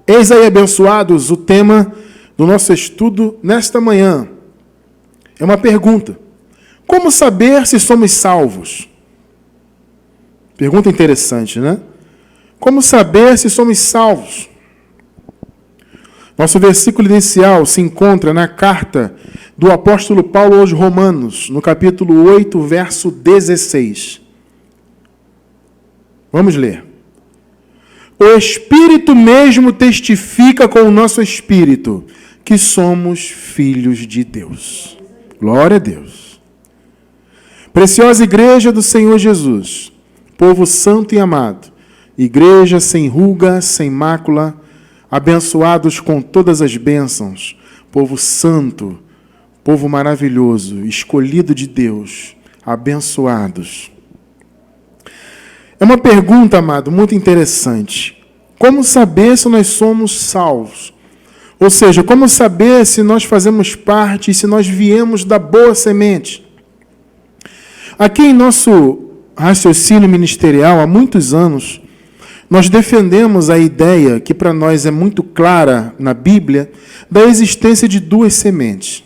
Eis aí, abençoados, o tema do nosso estudo nesta manhã. É uma pergunta. Como saber se somos salvos? Pergunta interessante, né? Como saber se somos salvos? Nosso versículo inicial se encontra na carta do apóstolo Paulo aos Romanos, no capítulo 8, verso 16. Vamos ler. O Espírito mesmo testifica com o nosso espírito que somos filhos de Deus. Glória a Deus. Preciosa igreja do Senhor Jesus, povo santo e amado, igreja sem ruga, sem mácula, abençoados com todas as bênçãos, povo santo, povo maravilhoso, escolhido de Deus, abençoados. É uma pergunta, amado, muito interessante. Como saber se nós somos salvos? Ou seja, como saber se nós fazemos parte, se nós viemos da boa semente? Aqui em nosso raciocínio ministerial, há muitos anos, nós defendemos a ideia, que para nós é muito clara na Bíblia, da existência de duas sementes.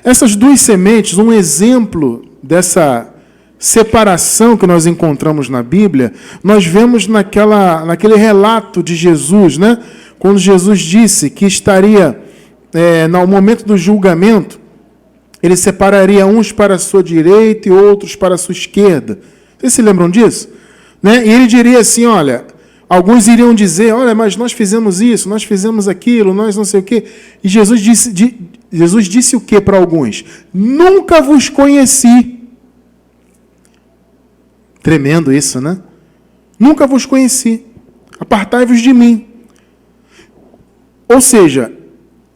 Essas duas sementes, um exemplo dessa separação que nós encontramos na Bíblia, nós vemos naquele relato de Jesus, né? Quando Jesus disse que estaria, no momento do julgamento, ele separaria uns para a sua direita e outros para a sua esquerda. Vocês se lembram disso? Né? E ele diria assim, olha, alguns iriam dizer, olha, mas nós fizemos isso, nós fizemos aquilo, nós não sei o quê. E Jesus disse o quê para alguns? Nunca vos conheci. Tremendo isso, né? Nunca vos conheci. Apartai-vos de mim. Ou seja,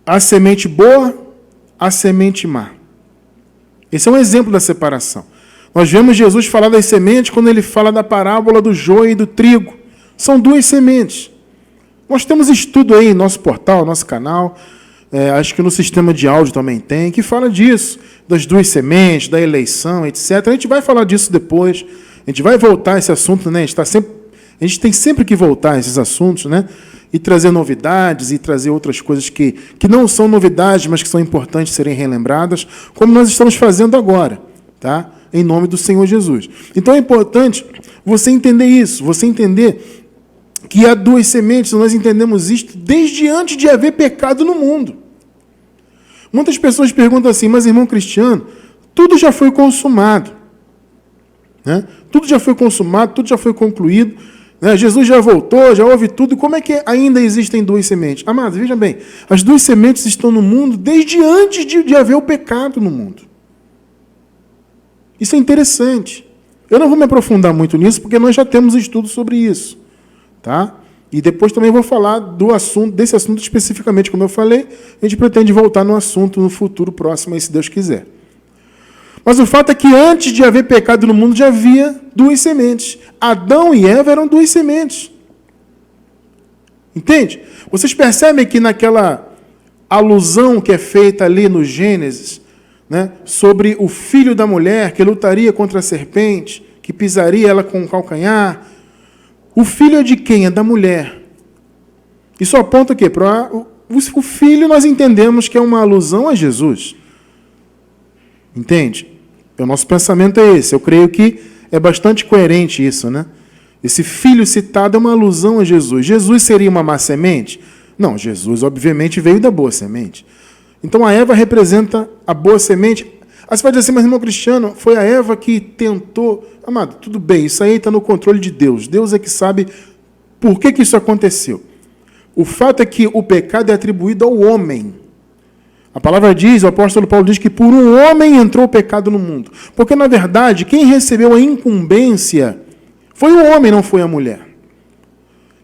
a semente boa, a semente má. Esse é um exemplo da separação. Nós vemos Jesus falar das sementes quando ele fala da parábola do joio e do trigo. São duas sementes. Nós temos estudo aí em nosso portal, nosso canal, acho que no sistema de áudio também tem, que fala disso, das duas sementes, da eleição, etc. A gente vai falar disso depois. A gente vai voltar a esse assunto, né? A gente tem sempre que voltar a esses assuntos, né? E trazer novidades e trazer outras coisas que não são novidades, mas que são importantes serem relembradas, como nós estamos fazendo agora, tá? Em nome do Senhor Jesus. Então é importante você entender isso, você entender que há duas sementes, nós entendemos isto desde antes de haver pecado no mundo. Muitas pessoas perguntam assim, mas irmão Cristiano, tudo já foi consumado. Né? Tudo já foi consumado, tudo já foi concluído. Né? Jesus já voltou, já houve tudo. Como é que ainda existem duas sementes? Amados, veja bem, as duas sementes estão no mundo desde antes de haver o pecado no mundo. Isso é interessante. Eu não vou me aprofundar muito nisso, porque nós já temos estudo sobre isso. Tá? E depois também vou falar desse assunto especificamente, como eu falei. A gente pretende voltar no assunto no futuro próximo, aí, se Deus quiser. Mas o fato é que antes de haver pecado no mundo já havia duas sementes. Adão e Eva eram duas sementes. Entende? Vocês percebem que naquela alusão que é feita ali no Gênesis, né, sobre o filho da mulher que lutaria contra a serpente, que pisaria ela com o calcanhar. O filho é de quem? É da mulher. Isso aponta o quê? O filho nós entendemos que é uma alusão a Jesus. Entende? O nosso pensamento é esse. Eu creio que é bastante coerente isso, né? Esse filho citado é uma alusão a Jesus. Jesus seria uma má semente? Não, Jesus obviamente veio da boa semente. Então a Eva representa a boa semente. Aí você vai dizer assim, mas irmão Cristiano, foi a Eva que tentou... Amado, tudo bem, isso aí está no controle de Deus. Deus é que sabe por que isso aconteceu. O fato é que o pecado é atribuído ao homem. A palavra diz, o apóstolo Paulo diz que por um homem entrou o pecado no mundo. Porque, na verdade, quem recebeu a incumbência foi o homem, não foi a mulher.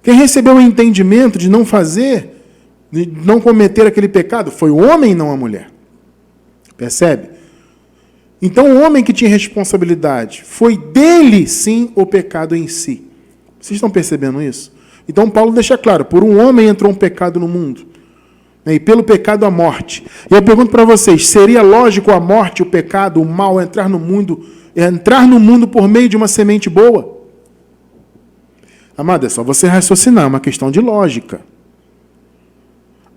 Quem recebeu o entendimento de não fazer, de não cometer aquele pecado, foi o homem, não a mulher. Percebe? Então, o homem que tinha responsabilidade, foi dele, sim, o pecado em si. Vocês estão percebendo isso? Então, Paulo deixa claro, por um homem entrou um pecado no mundo. E pelo pecado a morte. E eu pergunto para vocês, seria lógico a morte, o pecado, o mal entrar no mundo por meio de uma semente boa? Amado, é só você raciocinar, é uma questão de lógica.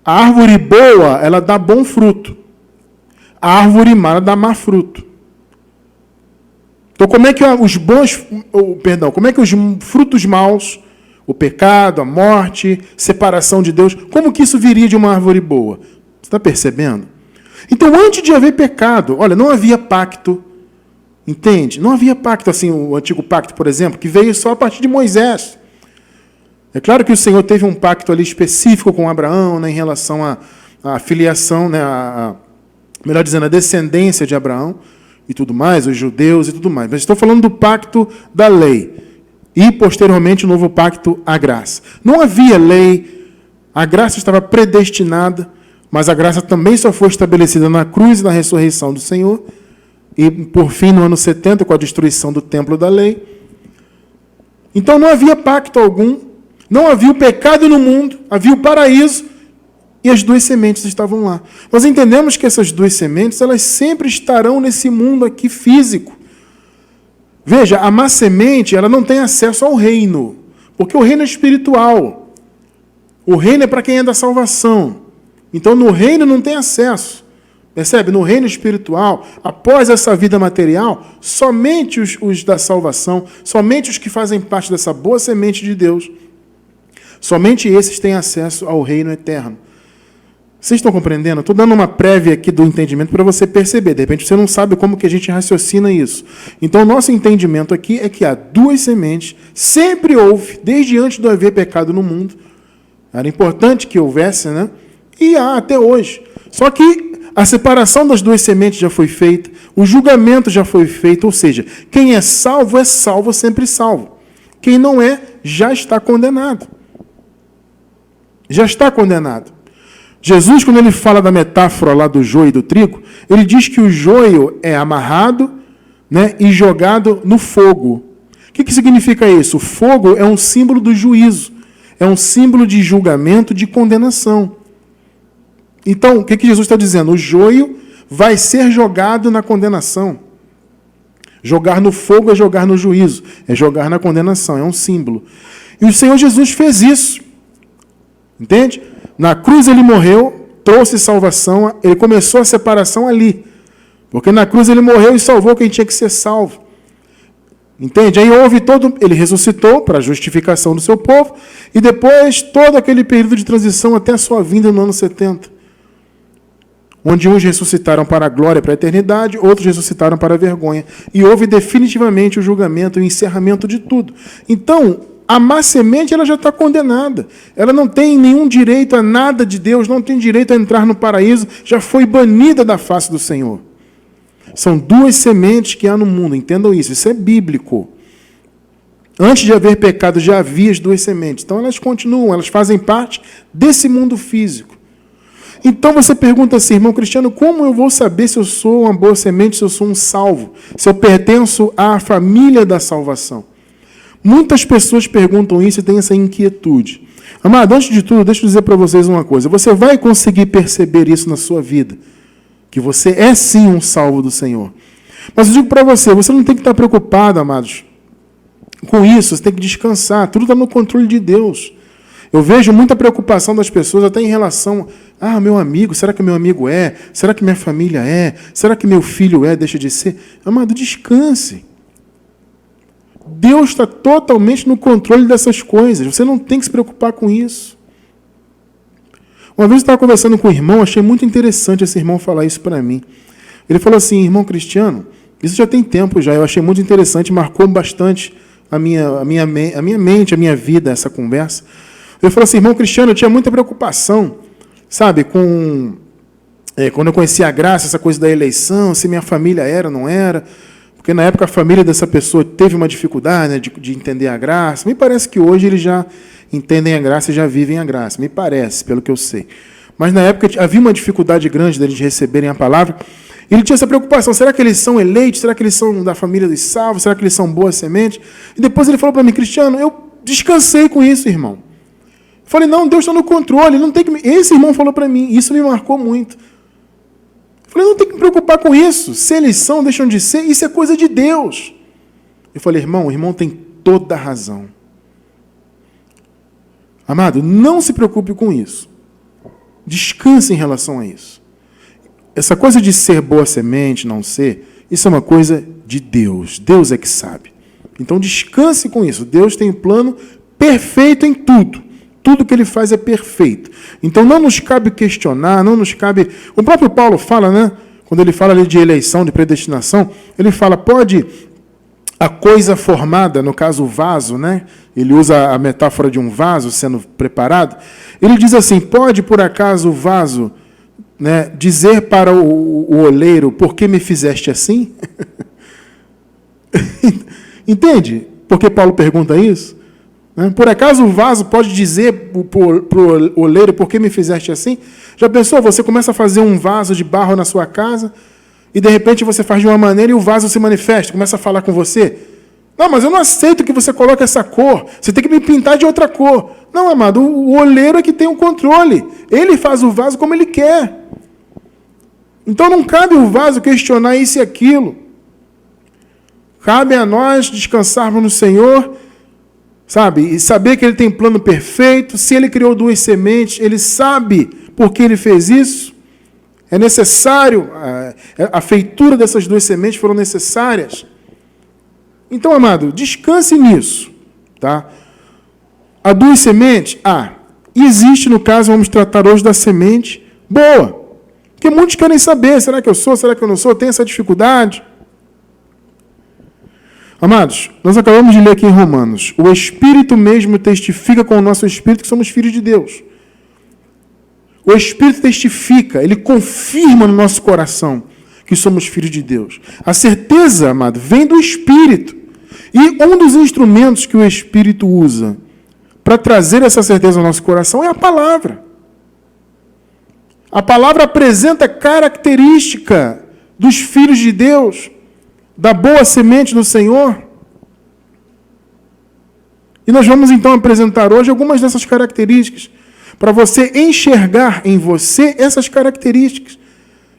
A árvore boa, ela dá bom fruto. A árvore má, ela dá má fruto. Então, como é que como é que os frutos maus, o pecado, a morte, separação de Deus, como que isso viria de uma árvore boa? Você está percebendo? Então, antes de haver pecado, olha, não havia pacto, entende? Não havia pacto, assim, o antigo pacto, por exemplo, que veio só a partir de Moisés. É claro que o Senhor teve um pacto ali específico com Abraão, né, em relação à filiação, né, melhor dizendo, a descendência de Abraão e tudo mais, os judeus e tudo mais. Mas estou falando do pacto da lei e, posteriormente, o novo pacto, a graça. Não havia lei, a graça estava predestinada, mas a graça também só foi estabelecida na cruz e na ressurreição do Senhor e, por fim, no ano 70, com a destruição do templo da lei. Então, não havia pacto algum. Não havia o pecado no mundo, havia o paraíso e as duas sementes estavam lá. Nós entendemos que essas duas sementes, elas sempre estarão nesse mundo aqui físico. Veja, a má semente, ela não tem acesso ao reino, porque o reino é espiritual. O reino é para quem é da salvação. Então, no reino não tem acesso. Percebe? No reino espiritual, após essa vida material, somente os da salvação, somente os que fazem parte dessa boa semente de Deus, somente esses têm acesso ao reino eterno. Vocês estão compreendendo? Estou dando uma prévia aqui do entendimento para você perceber. De repente você não sabe como que a gente raciocina isso. Então, o nosso entendimento aqui é que há duas sementes, sempre houve, desde antes de haver pecado no mundo. Era importante que houvesse, né? E há até hoje. Só que a separação das duas sementes já foi feita, o julgamento já foi feito, ou seja, quem é salvo, sempre salvo. Quem não é, já está condenado. Já está condenado. Jesus, quando ele fala da metáfora lá do joio e do trigo, ele diz que o joio é amarrado, né, e jogado no fogo. O que significa isso? O fogo é um símbolo do juízo, é um símbolo de julgamento, de condenação. Então, o que Jesus está dizendo? O joio vai ser jogado na condenação. Jogar no fogo é jogar no juízo, é jogar na condenação, é um símbolo. E o Senhor Jesus fez isso. Entende? Na cruz ele morreu, trouxe salvação, ele começou a separação ali. Porque na cruz ele morreu e salvou quem tinha que ser salvo. Entende? Aí ele ressuscitou para a justificação do seu povo, e depois todo aquele período de transição até a sua vinda no ano 70. Onde uns ressuscitaram para a glória, para a eternidade, outros ressuscitaram para a vergonha. E houve definitivamente o julgamento, o encerramento de tudo. Então, a má semente, ela já está condenada. Ela não tem nenhum direito a nada de Deus, não tem direito a entrar no paraíso, já foi banida da face do Senhor. São duas sementes que há no mundo, entendam isso é bíblico. Antes de haver pecado, já havia as duas sementes. Então, elas continuam, elas fazem parte desse mundo físico. Então, você pergunta assim, irmão Cristiano, como eu vou saber se eu sou uma boa semente, se eu sou um salvo, se eu pertenço à família da salvação? Muitas pessoas perguntam isso e têm essa inquietude. Amado, antes de tudo, deixa eu dizer para vocês uma coisa. Você vai conseguir perceber isso na sua vida. Que você é sim um salvo do Senhor. Mas eu digo para você não tem que estar preocupado, amados, com isso. Você tem que descansar. Tudo está no controle de Deus. Eu vejo muita preocupação das pessoas até em relação meu amigo, será que meu amigo é? Será que minha família é? Será que meu filho é? Deixa de ser? Amado, descanse. Deus está totalmente no controle dessas coisas. Você não tem que se preocupar com isso. Uma vez eu estava conversando com um irmão, achei muito interessante esse irmão falar isso para mim. Ele falou assim, irmão Cristiano, isso já tem tempo já, eu achei muito interessante, marcou bastante a minha mente, a minha vida, essa conversa. Ele falou assim, irmão Cristiano, eu tinha muita preocupação, sabe, quando eu conheci a graça, essa coisa da eleição, se minha família era ou não era. Porque na época a família dessa pessoa teve uma dificuldade, né, de entender a graça. Me parece que hoje eles já entendem a graça e já vivem a graça. Me parece, pelo que eu sei. Mas na época havia uma dificuldade grande deles receberem a palavra. E ele tinha essa preocupação. Será que eles são eleitos? Será que eles são da família dos salvos? Será que eles são boas sementes? E depois ele falou para mim, Cristiano, eu descansei com isso, irmão. Eu falei, não, Deus está no controle. Não tem que... Esse irmão falou para mim. Isso me marcou muito. Eu falei, não tem que me preocupar com isso. Se eles são, deixam de ser, isso é coisa de Deus. Eu falei, irmão, o irmão tem toda a razão. Amado, não se preocupe com isso. Descanse em relação a isso. Essa coisa de ser boa semente, não ser, isso é uma coisa de Deus. Deus é que sabe. Então descanse com isso. Deus tem um plano perfeito em tudo. Tudo que Ele faz é perfeito. Então não nos cabe questionar, não nos cabe... O próprio Paulo fala, né? Quando ele fala ali de eleição, de predestinação, ele fala, pode a coisa formada, no caso o vaso, né? Ele usa a metáfora de um vaso sendo preparado. Ele diz assim, pode por acaso o vaso, né, dizer para o oleiro, por que me fizeste assim? Entende? Por que Paulo pergunta isso? Por acaso o vaso pode dizer para o oleiro, por que me fizeste assim? Já pensou? Você começa a fazer um vaso de barro na sua casa e de repente você faz de uma maneira e o vaso se manifesta, começa a falar com você. Não, mas eu não aceito que você coloque essa cor. Você tem que me pintar de outra cor. Não, amado, o oleiro é que tem o controle. Ele faz o vaso como ele quer. Então não cabe o vaso questionar isso e aquilo. Cabe a nós descansarmos no Senhor, sabe? E saber que Ele tem plano perfeito. Se Ele criou 2 sementes, Ele sabe por que Ele fez isso. É necessário, a feitura dessas 2 sementes foram necessárias. Então, amado, descanse nisso. Tá? Há 2 sementes? Existe, no caso, vamos tratar hoje da semente boa. Porque muitos querem saber, será que eu sou, será que eu não sou? Tem essa dificuldade? Amados, nós acabamos de ler aqui em Romanos, o Espírito mesmo testifica com o nosso Espírito que somos filhos de Deus. O Espírito testifica, ele confirma no nosso coração que somos filhos de Deus. A certeza, amado, vem do Espírito. E um dos instrumentos que o Espírito usa para trazer essa certeza ao nosso coração é a palavra. A palavra apresenta característica dos filhos de Deus, da boa semente do Senhor. E nós vamos então apresentar hoje algumas dessas características, para você enxergar em você essas características.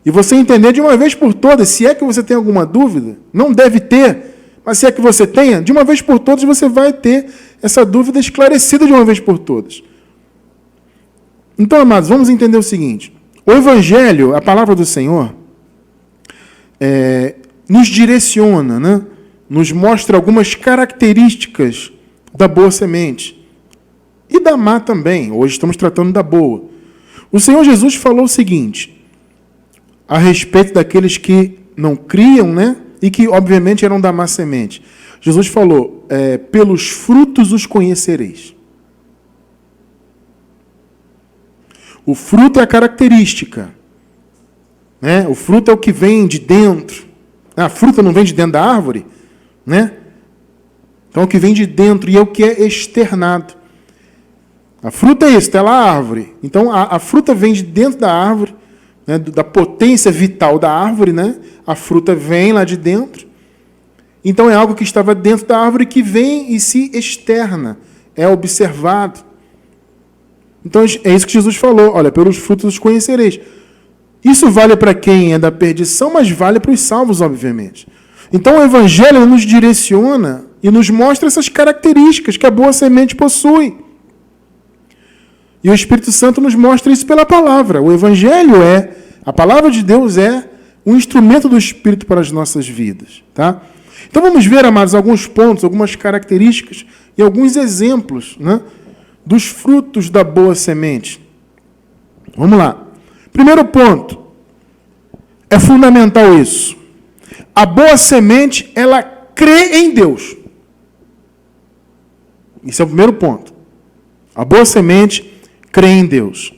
E você entender de uma vez por todas, se é que você tem alguma dúvida, não deve ter, mas se é que você tenha, de uma vez por todas você vai ter essa dúvida esclarecida de uma vez por todas. Então, amados, vamos entender o seguinte. O Evangelho, a palavra do Senhor, nos direciona, né? Nos mostra algumas características da boa semente. E da má também. Hoje estamos tratando da boa. O Senhor Jesus falou o seguinte, a respeito daqueles que não criam, né? E que, obviamente, eram da má semente. Jesus falou, pelos frutos os conhecereis. O fruto é a característica. Né? O fruto é o que vem de dentro. A fruta não vem de dentro da árvore? Né? Então, é o que vem de dentro e é o que é externado. A fruta é isso, está lá a árvore. Então, a fruta vem de dentro da árvore, né? Da potência vital da árvore. Né? A fruta vem lá de dentro. Então, é algo que estava dentro da árvore que vem e se externa. É observado. Então, é isso que Jesus falou. Olha, pelos frutos os conhecereis. Isso vale para quem é da perdição, mas vale para os salvos, obviamente. Então, o Evangelho nos direciona e nos mostra essas características que a boa semente possui. E o Espírito Santo nos mostra isso pela palavra. O Evangelho a palavra de Deus é um instrumento do Espírito para as nossas vidas. Tá? Então, vamos ver, amados, alguns pontos, algumas características e alguns exemplos, né, dos frutos da boa semente. Vamos lá. Primeiro ponto. É fundamental isso. A boa semente, ela crê em Deus. Esse é o primeiro ponto. A boa semente crê em Deus.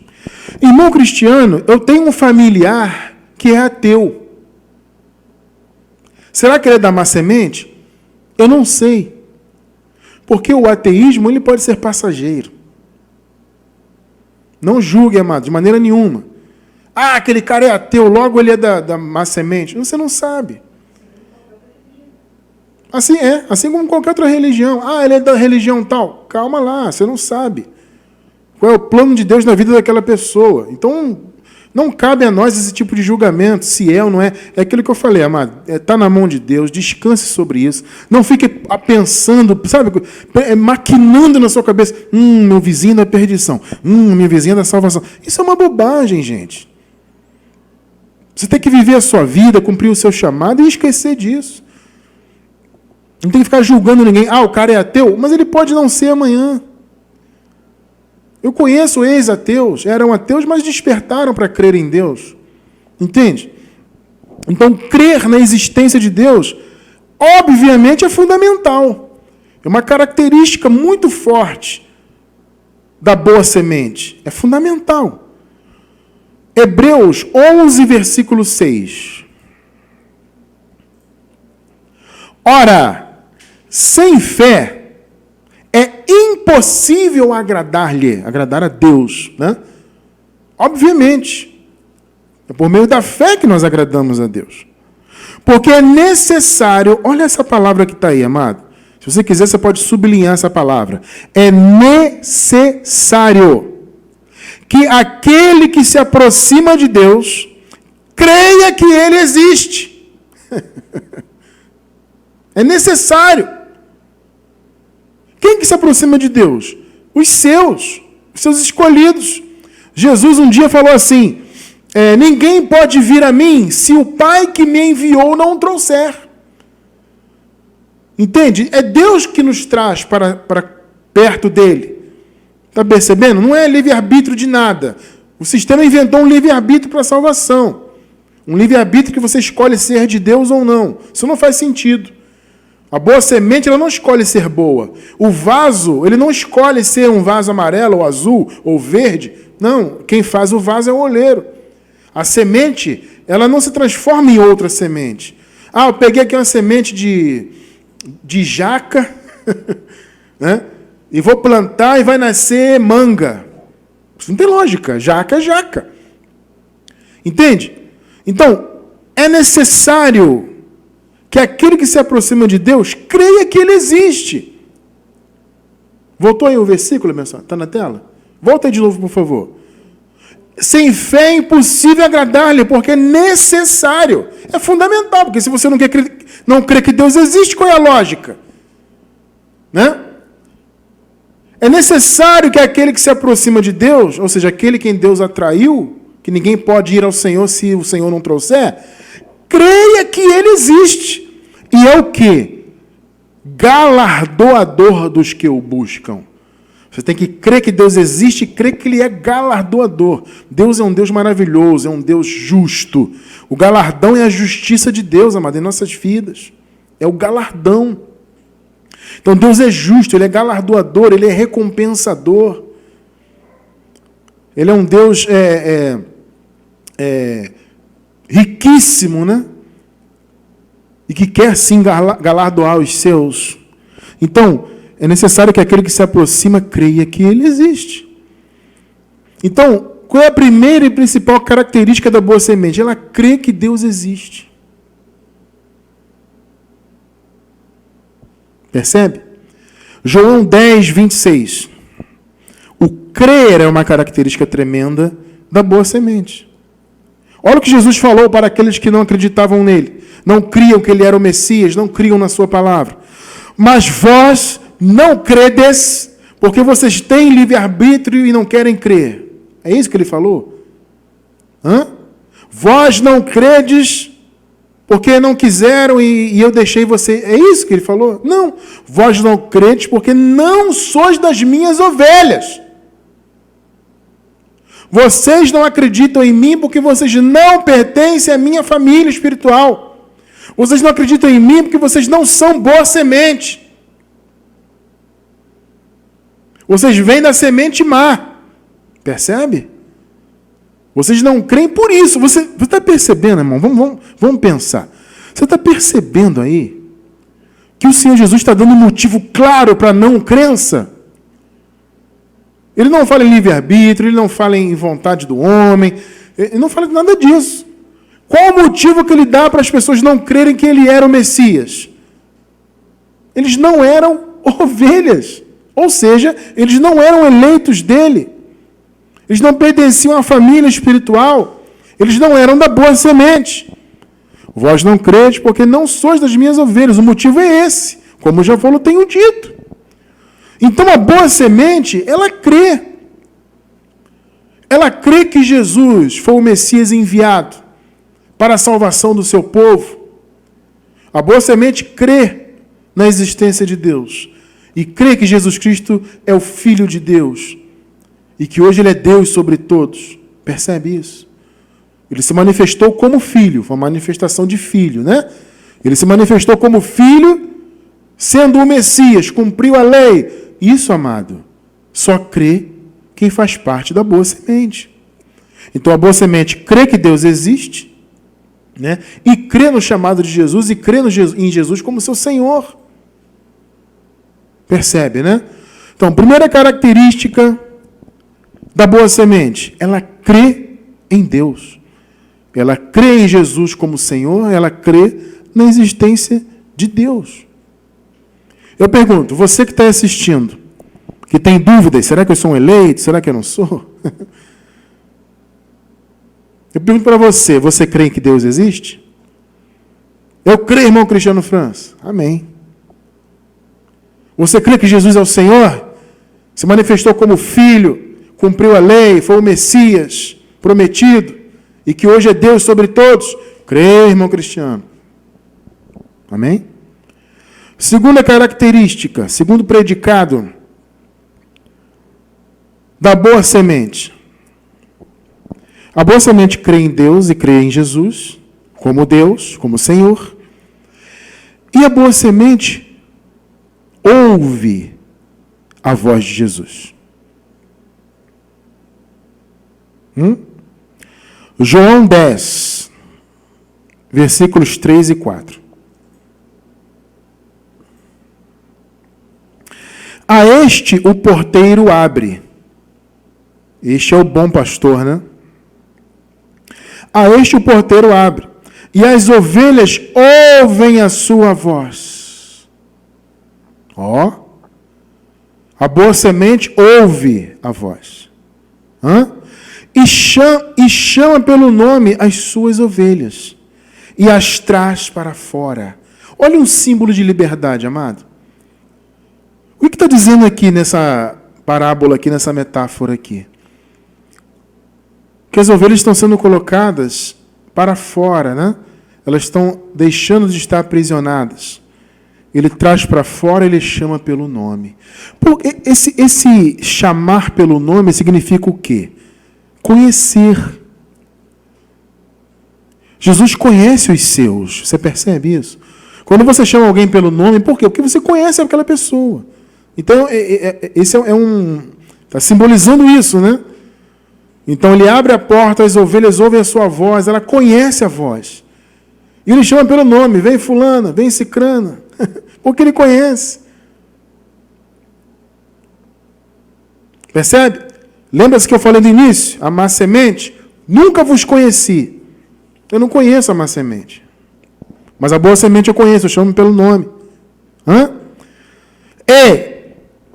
Irmão cristiano, eu tenho um familiar que é ateu. Será que ele é da má semente? Eu não sei. Porque o ateísmo ele pode ser passageiro. Não julgue, amado, de maneira nenhuma. Aquele cara é ateu, logo ele é da má semente. Você não sabe. Assim como qualquer outra religião. Ele é da religião tal. Calma lá, você não sabe. Qual é o plano de Deus na vida daquela pessoa? Então, Não cabe a nós esse tipo de julgamento, se é ou não é. É aquilo que eu falei, amado. Está na mão de Deus, descanse sobre isso. Não fique pensando, sabe, maquinando na sua cabeça. Meu vizinho da perdição. Minha vizinha da salvação. Isso é uma bobagem, gente. Você tem que viver a sua vida, cumprir o seu chamado e esquecer disso. Não tem que ficar julgando ninguém. O cara é ateu, mas ele pode não ser amanhã. Eu conheço ex-ateus, eram ateus, mas despertaram para crer em Deus. Entende? Então, crer na existência de Deus, obviamente, é fundamental. É uma característica muito forte da boa semente. É fundamental. Hebreus 11, versículo 6. Ora, sem fé, é impossível agradar-lhe, agradar a Deus, né? Obviamente. É por meio da fé que nós agradamos a Deus. Porque é necessário, olha essa palavra que está aí, amado. Se você quiser, você pode sublinhar essa palavra. É necessário que aquele que se aproxima de Deus creia que Ele existe. É necessário. Quem que se aproxima de Deus? Os seus escolhidos. Jesus um dia falou assim, ninguém pode vir a mim se o Pai que me enviou não o trouxer. Entende? É Deus que nos traz para perto dele. Está percebendo? Não é livre-arbítrio de nada. O sistema inventou um livre-arbítrio para a salvação. Um livre-arbítrio que você escolhe ser de Deus ou não. Isso não faz sentido. A boa semente, ela não escolhe ser boa. O vaso, ele não escolhe ser um vaso amarelo, ou azul, ou verde. Não, quem faz o vaso é o oleiro. A semente, ela não se transforma em outra semente. Eu peguei aqui uma semente de jaca, né? E vou plantar e vai nascer manga. Isso não tem lógica. Jaca é jaca. Entende? Então, é necessário que aquele que se aproxima de Deus creia que Ele existe. Voltou aí o versículo, pessoal? Está na tela? Volta aí de novo, por favor. Sem fé é impossível agradar-lhe, porque é necessário. É fundamental, porque se você não crê que Deus existe, qual é a lógica? Né? É necessário que aquele que se aproxima de Deus, ou seja, aquele quem Deus atraiu, que ninguém pode ir ao Senhor se o Senhor não trouxer, creia que Ele existe. E é o quê? Galardoador dos que o buscam. Você tem que crer que Deus existe e crer que Ele é galardoador. Deus é um Deus maravilhoso, é um Deus justo. O galardão é a justiça de Deus, amado, em nossas vidas. É o galardão. Então Deus é justo, Ele é galardoador, Ele é recompensador. Ele é um Deus riquíssimo, né? E que quer sim galardoar os seus. Então, é necessário que aquele que se aproxima creia que Ele existe. Então, qual é a primeira e principal característica da boa semente? Ela crê que Deus existe. Percebe? João 10, 26. O crer é uma característica tremenda da boa semente. Olha o que Jesus falou para aqueles que não acreditavam nele. Não criam que ele era o Messias, não criam na sua palavra. Mas vós não credes, porque vocês têm livre-arbítrio e não querem crer. É isso que ele falou? Vós não credes, porque não quiseram e eu deixei você. É isso que ele falou? Não. Vós não credes, porque não sois das minhas ovelhas. Vocês não acreditam em mim porque vocês não pertencem à minha família espiritual. Vocês não acreditam em mim porque vocês não são boa semente. Vocês vêm da semente má. Percebe? Vocês não creem por isso. Você está percebendo, irmão? Vamos pensar. Você está percebendo aí que o Senhor Jesus está dando um motivo claro para a não crença? Ele não fala em livre-arbítrio, ele não fala em vontade do homem, ele não fala de nada disso. Qual o motivo que ele dá para as pessoas não crerem que ele era o Messias? Eles não eram ovelhas, ou seja, eles não eram eleitos dele. Eles não pertenciam à família espiritual. Eles não eram da boa semente. Vós não credes porque não sois das minhas ovelhas. O motivo é esse, como já falou, tenho dito. Então a boa semente, ela crê. Ela crê que Jesus foi o Messias enviado para a salvação do seu povo. A boa semente crê na existência de Deus. E crê que Jesus Cristo é o Filho de Deus. E que hoje Ele é Deus sobre todos. Percebe isso? Ele se manifestou como filho. Foi uma manifestação de filho, né? Ele se manifestou como filho, sendo o Messias. Cumpriu a lei. Isso, amado, só crê quem faz parte da boa semente. Então a boa semente crê que Deus existe, né? E crê no chamado de Jesus e crê em Jesus como seu Senhor. Percebe, né? Então, primeira característica da boa semente, ela crê em Deus. Ela crê em Jesus como Senhor, ela crê na existência de Deus. Eu pergunto, você que está assistindo, que tem dúvidas, será que eu sou um eleito? Será que eu não sou? Eu pergunto para você, você crê em que Deus existe? Eu creio, irmão Cristiano França. Amém. Você crê que Jesus é o Senhor? Se manifestou como Filho, cumpriu a lei, foi o Messias prometido, e que hoje é Deus sobre todos? Creio, irmão Cristiano. Amém? Segunda característica, segundo predicado da boa semente. A boa semente crê em Deus e crê em Jesus, como Deus, como Senhor. E a boa semente ouve a voz de Jesus. João 10, versículos 3 e 4. A este o porteiro abre. Este é o bom pastor, né? A este o porteiro abre. E as ovelhas ouvem a sua voz. Ó. A boa semente ouve a voz. E chama pelo nome as suas ovelhas. E as traz para fora. Olha um símbolo de liberdade, amado. O que está dizendo aqui nessa parábola, aqui nessa metáfora aqui? Que as ovelhas estão sendo colocadas para fora, né? Elas estão deixando de estar aprisionadas. Ele traz para fora, ele chama pelo nome. Esse chamar pelo nome significa o quê? Conhecer. Jesus conhece os seus. Você percebe isso? Quando você chama alguém pelo nome, por quê? Porque você conhece aquela pessoa. Então, esse está simbolizando isso, né? Então, ele abre a porta, as ovelhas ouvem a sua voz, ela conhece a voz. E ele chama pelo nome, vem fulana, vem cicrana, porque ele conhece. Percebe? Lembra-se que eu falei no início? A má semente, nunca vos conheci. Eu não conheço a má semente. Mas a boa semente eu conheço, eu chamo pelo nome.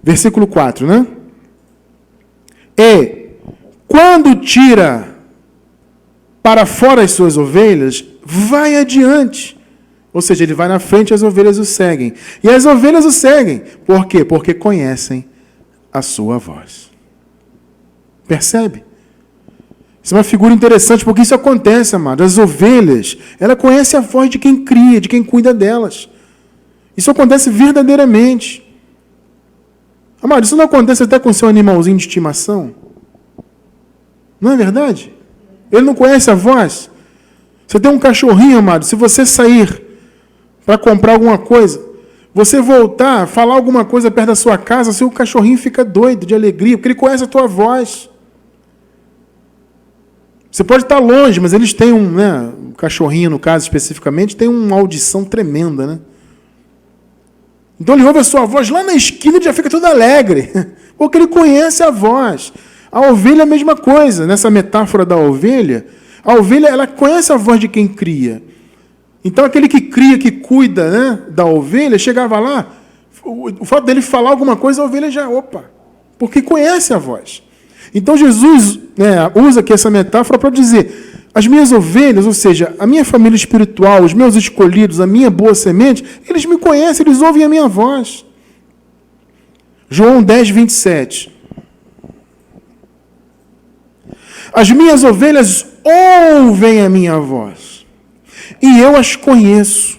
Versículo 4, né? E quando tira para fora as suas ovelhas, vai adiante. Ou seja, ele vai na frente e as ovelhas o seguem. E as ovelhas o seguem. Por quê? Porque conhecem a sua voz. Percebe? Isso é uma figura interessante, porque isso acontece, amado. As ovelhas, ela conhece a voz de quem cria, de quem cuida delas. Isso acontece verdadeiramente. Amado, isso não acontece até com seu animalzinho de estimação? Não é verdade? Ele não conhece a voz. Você tem um cachorrinho, amado, se você sair para comprar alguma coisa, você voltar, falar alguma coisa perto da sua casa, seu cachorrinho fica doido de alegria, porque ele conhece a tua voz. Você pode estar longe, mas eles têm um cachorrinho, no caso especificamente, tem uma audição tremenda, né? Então ele ouve a sua voz lá na esquina e já fica todo alegre, porque ele conhece a voz. A ovelha é a mesma coisa. Nessa metáfora da ovelha, a ovelha ela conhece a voz de quem cria. Então aquele que cria, que cuida, né, da ovelha, chegava lá, o fato dele falar alguma coisa, a ovelha já, porque conhece a voz. Então Jesus usa aqui essa metáfora para dizer, As minhas ovelhas, ou seja, a minha família espiritual, os meus escolhidos, a minha boa semente, eles me conhecem, eles ouvem a minha voz. João 10, 27. As minhas ovelhas ouvem a minha voz, e eu as conheço,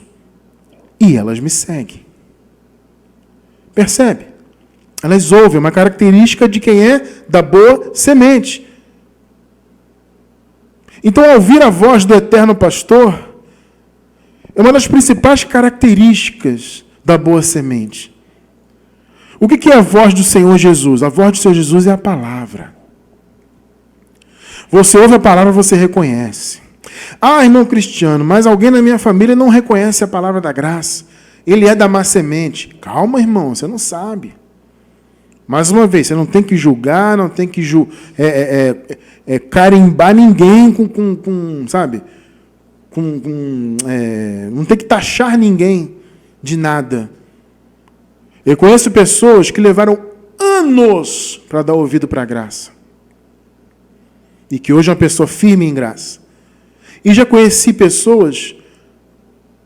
e elas me seguem. Percebe? Elas ouvem, uma característica de quem é da boa semente. Então, ao ouvir a voz do eterno pastor, é uma das principais características da boa semente. O que é a voz do Senhor Jesus? A voz do Senhor Jesus é a palavra. Você ouve a palavra, você reconhece. Ah, irmão Cristiano, mas alguém na minha família não reconhece a palavra da graça. Ele é da má semente. Calma, irmão, você não sabe. Mais uma vez, você não tem que julgar, não tem que carimbar ninguém sabe? Não tem que taxar ninguém de nada. Eu conheço pessoas que levaram anos para dar ouvido para a graça. E que hoje é uma pessoa firme em graça. E já conheci pessoas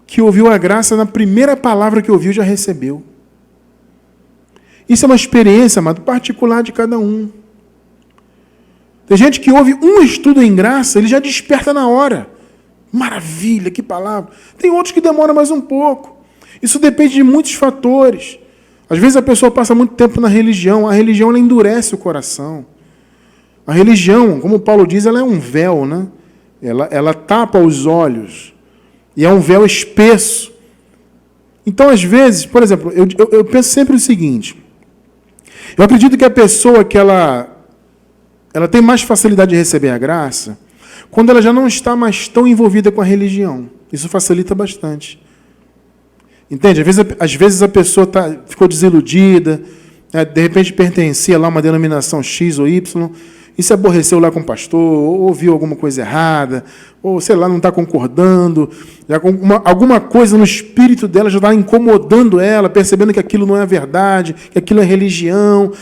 que ouviu a graça, na primeira palavra que ouviu, já recebeu. Isso é uma experiência, amado, particular de cada um. Tem gente que ouve um estudo em graça, ele já desperta na hora. Maravilha, que palavra. Tem outros que demoram mais um pouco. Isso depende de muitos fatores. Às vezes a pessoa passa muito tempo na religião. A religião ela endurece o coração. A religião, como Paulo diz, ela é um véu, né? Ela tapa os olhos. E é um véu espesso. Então, às vezes, por exemplo, eu penso sempre o seguinte. Eu acredito que a pessoa que ela tem mais facilidade de receber a graça quando ela já não está mais tão envolvida com a religião. Isso facilita bastante. Entende? Às vezes a pessoa ficou desiludida, de repente pertencia lá a uma denominação X ou Y, e se aborreceu lá com o pastor, ou ouviu alguma coisa errada, ou, sei lá, não está concordando, alguma coisa no espírito dela já está incomodando ela, percebendo que aquilo não é verdade, que aquilo é religião.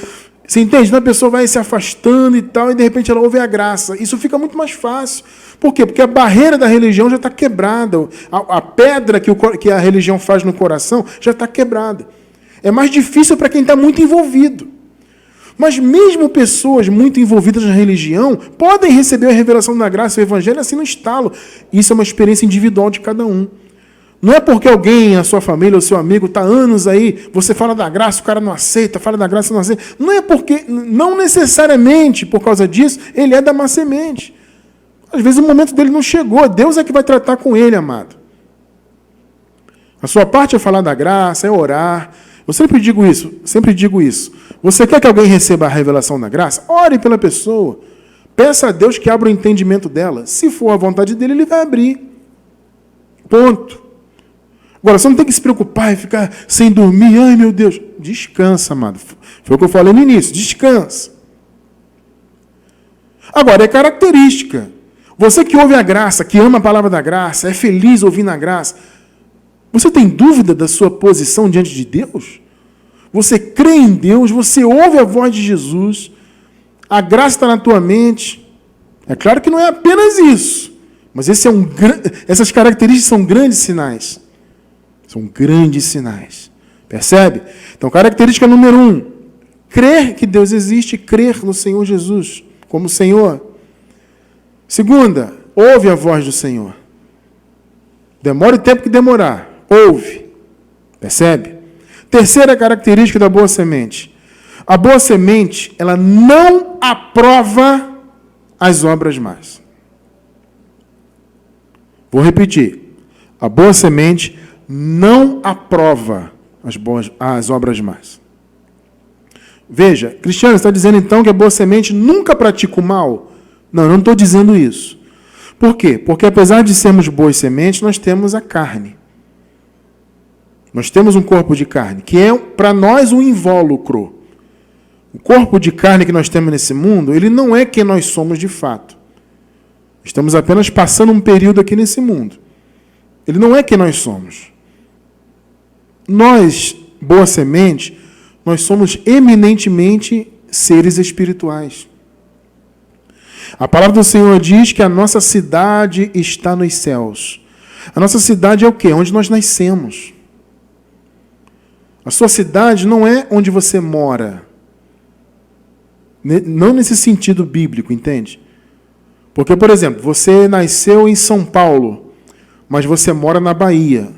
Você entende? Então a pessoa vai se afastando e tal, e de repente ela ouve a graça. Isso fica muito mais fácil. Por quê? Porque a barreira da religião já está quebrada. A pedra que a religião faz no coração já está quebrada. É mais difícil para quem está muito envolvido. Mas mesmo pessoas muito envolvidas na religião podem receber a revelação da graça e o evangelho assim no estalo. Isso é uma experiência individual de cada um. Não é porque alguém, a sua família ou seu amigo, está anos aí, você fala da graça, o cara não aceita, fala da graça, não aceita. Não é porque, não necessariamente por causa disso, ele é da má semente. Às vezes o momento dele não chegou, Deus é que vai tratar com ele, amado. A sua parte é falar da graça, é orar. Eu sempre digo isso. Você quer que alguém receba a revelação da graça? Ore pela pessoa. Peça a Deus que abra o entendimento dela. Se for a vontade dele, ele vai abrir. Ponto. Agora, você não tem que se preocupar e ficar sem dormir. Ai, meu Deus. Descansa, amado. Foi o que eu falei no início. Descansa. Agora, é característica. Você que ouve a graça, que ama a palavra da graça, é feliz ouvindo a graça, você tem dúvida da sua posição diante de Deus? Você crê em Deus, você ouve a voz de Jesus, a graça está na tua mente. É claro que não é apenas isso, mas essas características são grandes sinais. São grandes sinais. Percebe? Então, característica número 1, crer que Deus existe, crer no Senhor Jesus como Senhor. Segunda, ouve a voz do Senhor. Demore o tempo que demorar. Ouve. Percebe? Terceira característica da boa semente. A boa semente, ela não aprova as obras más. Vou repetir. A boa semente não aprova as obras más. Veja, Cristiano, está dizendo então que a boa semente nunca pratica o mal? Não, eu não estou dizendo isso. Por quê? Porque apesar de sermos boas sementes, nós temos a carne. Nós temos um corpo de carne, que é para nós um invólucro. O corpo de carne que nós temos nesse mundo, ele não é quem nós somos de fato. Estamos apenas passando um período aqui nesse mundo. Ele não é quem nós somos. Nós, boa semente, nós somos eminentemente seres espirituais. A palavra do Senhor diz que a nossa cidade está nos céus. A nossa cidade é o quê? Onde nós nascemos. A sua cidade não é onde você mora. Não nesse sentido bíblico, entende? Porque, por exemplo, você nasceu em São Paulo, mas você mora na Bahia.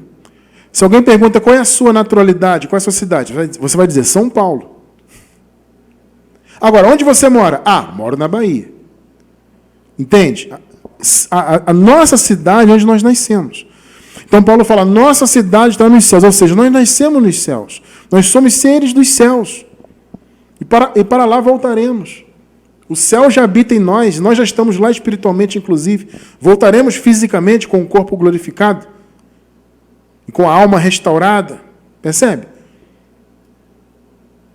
Se alguém pergunta qual é a sua naturalidade, qual é a sua cidade, você vai dizer São Paulo. Agora, onde você mora? Moro na Bahia. Entende? A nossa cidade é onde nós nascemos. Então Paulo fala, nossa cidade está nos céus, ou seja, nós nascemos nos céus. Nós somos seres dos céus. E para lá voltaremos. O céu já habita em nós já estamos lá espiritualmente, inclusive. Voltaremos fisicamente com o corpo glorificado e com a alma restaurada. Percebe?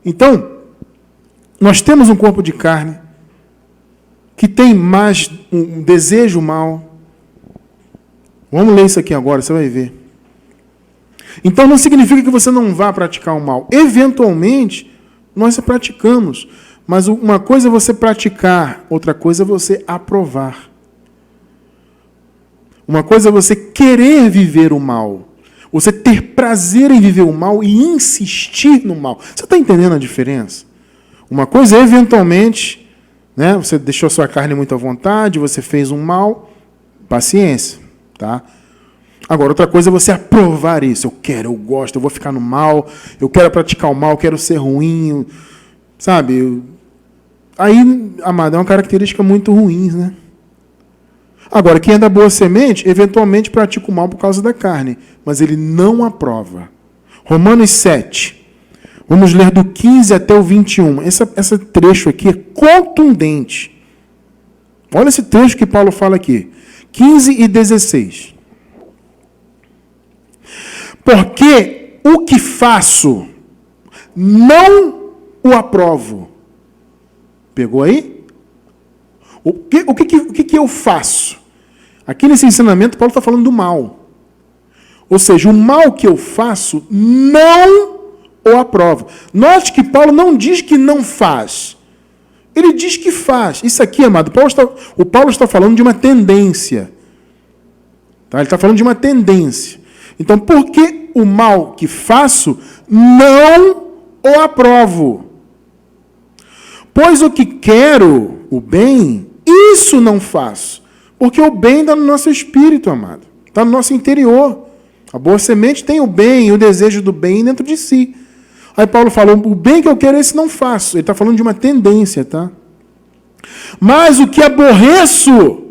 Então, nós temos um corpo de carne que tem mais um desejo mau. Vamos ler isso aqui agora, você vai ver. Então não significa que você não vá praticar o mal. Eventualmente, nós praticamos. Mas uma coisa é você praticar, outra coisa é você aprovar. Uma coisa é você querer viver o mal. Você ter prazer em viver o mal e insistir no mal. Você está entendendo a diferença? Uma coisa é, eventualmente, né, você deixou a sua carne muito à vontade, você fez um mal, paciência. Tá? Agora, outra coisa é você aprovar isso. Eu quero, eu gosto, eu vou ficar no mal, eu quero praticar o mal, eu quero ser ruim, sabe? Aí, amado, é uma característica muito ruim, né? Agora, quem é da boa semente, eventualmente pratica o mal por causa da carne, mas ele não aprova. Romanos 7. Vamos ler do 15 até o 21. Esse trecho aqui é contundente. Olha esse trecho que Paulo fala aqui. 15 e 16. Porque o que faço, não o aprovo. Pegou aí? O que eu faço? Aqui nesse ensinamento, Paulo está falando do mal. Ou seja, o mal que eu faço, não o aprovo. Note que Paulo não diz que não faz. Ele diz que faz. Isso aqui, amado, o Paulo está falando de uma tendência. Tá? Ele está falando de uma tendência. Então, por que o mal que faço, não o aprovo? Pois o que quero, o bem, isso não faço. Porque o bem está no nosso espírito, amado. Está no nosso interior. A boa semente tem o bem e o desejo do bem dentro de si. Aí Paulo falou, o bem que eu quero, esse não faço. Ele está falando de uma tendência, tá? Mas o que aborreço,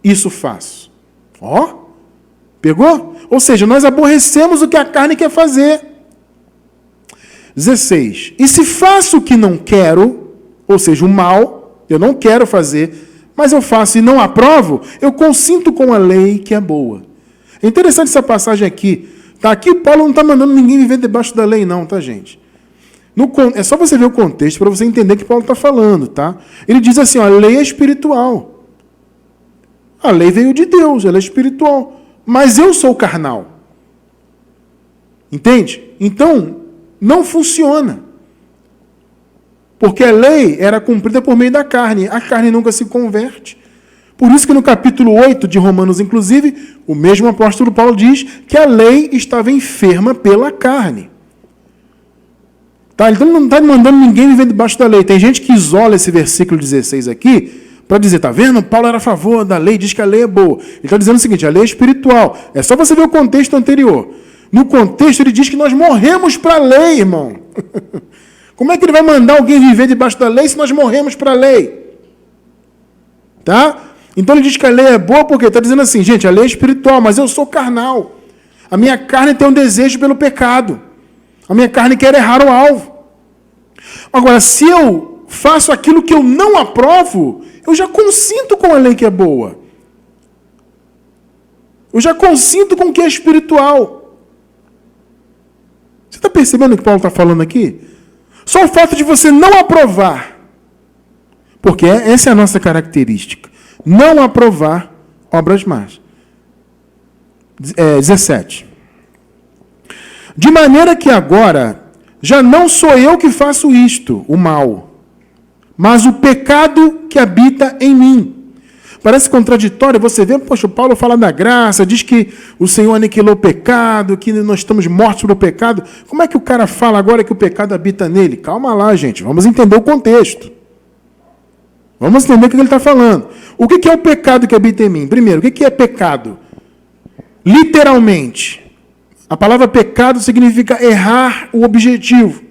isso faço. Ó, pegou? Ou seja, nós aborrecemos o que a carne quer fazer. 16. E se faço o que não quero, ou seja, o mal, eu não quero fazer, mas eu faço e não aprovo, eu consinto com a lei que é boa. É interessante essa passagem aqui. Tá? Aqui Paulo não está mandando ninguém viver debaixo da lei, não, tá, gente? É só você ver o contexto para você entender o que Paulo está falando, tá? Ele diz assim, ó, a lei é espiritual. A lei veio de Deus, ela é espiritual. Mas eu sou carnal. Entende? Então, não funciona. Porque a lei era cumprida por meio da carne. A carne nunca se converte. Por isso que no capítulo 8 de Romanos, inclusive, o mesmo apóstolo Paulo diz que a lei estava enferma pela carne. Tá? Então ele não está mandando ninguém viver debaixo da lei. Tem gente que isola esse versículo 16 aqui para dizer, tá vendo? Paulo era a favor da lei, diz que a lei é boa. Ele está dizendo o seguinte, a lei é espiritual. É só você ver o contexto anterior. No contexto ele diz que nós morremos para a lei, irmão. Como é que ele vai mandar alguém viver debaixo da lei se nós morremos para a lei? Tá? Então ele diz que a lei é boa porque está dizendo assim, gente, a lei é espiritual, mas eu sou carnal. A minha carne tem um desejo pelo pecado. A minha carne quer errar o alvo. Agora, se eu faço aquilo que eu não aprovo, eu já consinto com a lei que é boa. Eu já consinto com o que é espiritual. Você está percebendo o que Paulo está falando aqui? Só o fato de você não aprovar, porque essa é a nossa característica, não aprovar obras más. 17. De maneira que agora já não sou eu que faço isto, o mal, mas o pecado que habita em mim. Parece contraditório, você vê, poxa, o Paulo fala da graça, diz que o Senhor aniquilou o pecado, que nós estamos mortos pelo pecado. Como é que o cara fala agora que o pecado habita nele? Calma lá, gente, vamos entender o contexto. Vamos entender o que ele está falando. O que é o pecado que habita em mim? Primeiro, o que é pecado? Literalmente, a palavra pecado significa errar o objetivo,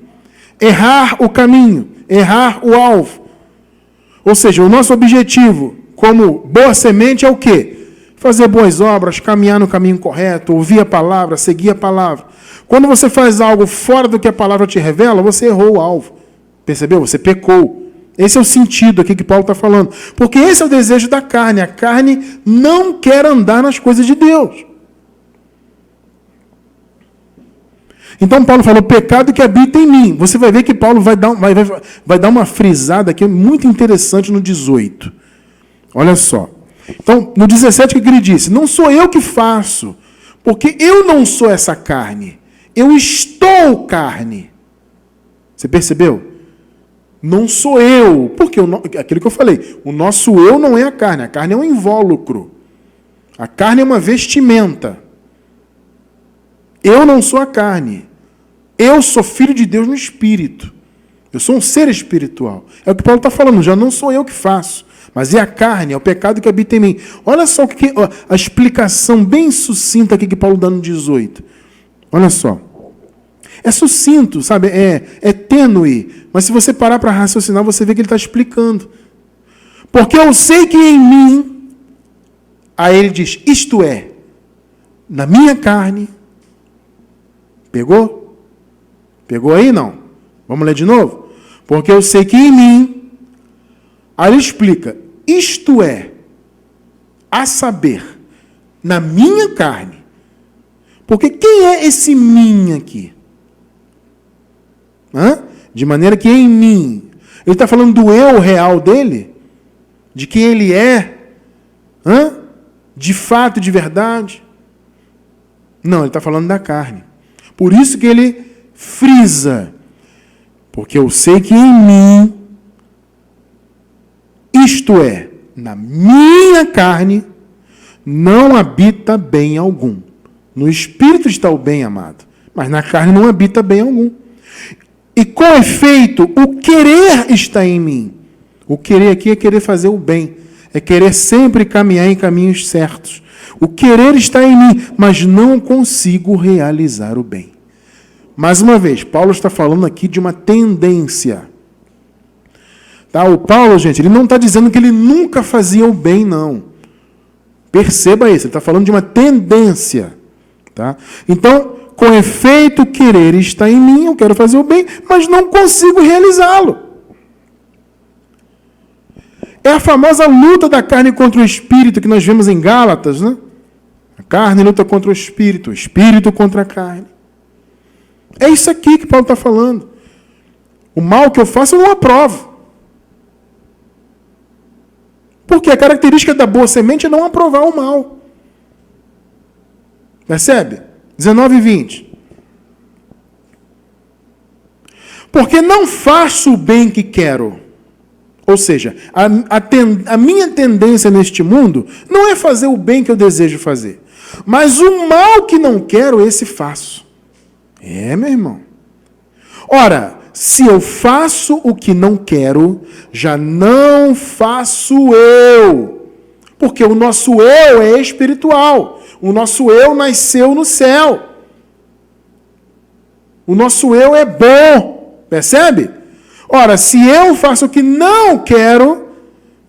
errar o caminho, errar o alvo. Ou seja, o nosso objetivo como boa semente é o quê? Fazer boas obras, caminhar no caminho correto, ouvir a palavra, seguir a palavra. Quando você faz algo fora do que a palavra te revela, você errou o alvo. Percebeu? Você pecou. Esse é o sentido aqui que Paulo está falando. Porque esse é o desejo da carne. A carne não quer andar nas coisas de Deus. Então Paulo falou, pecado que habita em mim. Você vai ver que Paulo vai dar uma frisada aqui muito interessante no 18. Olha só. Então, no 17, o que ele disse? Não sou eu que faço, porque eu não sou essa carne. Eu estou carne. Você percebeu? Não sou eu. Porque aquilo que eu falei, o nosso eu não é a carne é um invólucro. A carne é uma vestimenta. Eu não sou a carne. Eu sou filho de Deus no espírito. Eu sou um ser espiritual. É o que Paulo está falando, já não sou eu que faço. Mas é a carne, é o pecado que habita em mim. Olha só a explicação bem sucinta aqui que Paulo dá no 18. Olha só. É sucinto, sabe? É tênue. Mas se você parar para raciocinar, você vê que ele está explicando. Porque eu sei que em mim, aí ele diz, isto é, na minha carne. Pegou? Pegou aí, não? Vamos ler de novo? Porque eu sei que em mim, aí ele explica, isto é, a saber, na minha carne. Porque quem é esse mim aqui? De maneira que em mim, ele está falando do eu real dele? De quem ele é? De fato, de verdade? Não, ele está falando da carne. Por isso que ele frisa. Porque eu sei que em mim, isto é, na minha carne, não habita bem algum. No espírito está o bem, amado, mas na carne não habita bem algum. E com efeito, o querer está em mim. O querer aqui é querer fazer o bem, é querer sempre caminhar em caminhos certos. O querer está em mim, mas não consigo realizar o bem. Mais uma vez, Paulo está falando aqui de uma tendência. Tá? O Paulo, gente, ele não está dizendo que ele nunca fazia o bem, não. Perceba isso, ele está falando de uma tendência. Tá? Então, com efeito, querer está em mim, eu quero fazer o bem, mas não consigo realizá-lo. É a famosa luta da carne contra o espírito que nós vemos em Gálatas, né? A carne luta contra o espírito contra a carne. É isso aqui que Paulo está falando. O mal que eu faço, eu não aprovo. Porque a característica da boa semente é não aprovar o mal. Percebe? 19 e 20. Porque não faço o bem que quero. Ou seja, a minha tendência neste mundo não é fazer o bem que eu desejo fazer. Mas o mal que não quero, esse faço. Meu irmão. Ora, se eu faço o que não quero, já não faço eu. Porque o nosso eu é espiritual. O nosso eu nasceu no céu. O nosso eu é bom. Percebe? Ora, se eu faço o que não quero,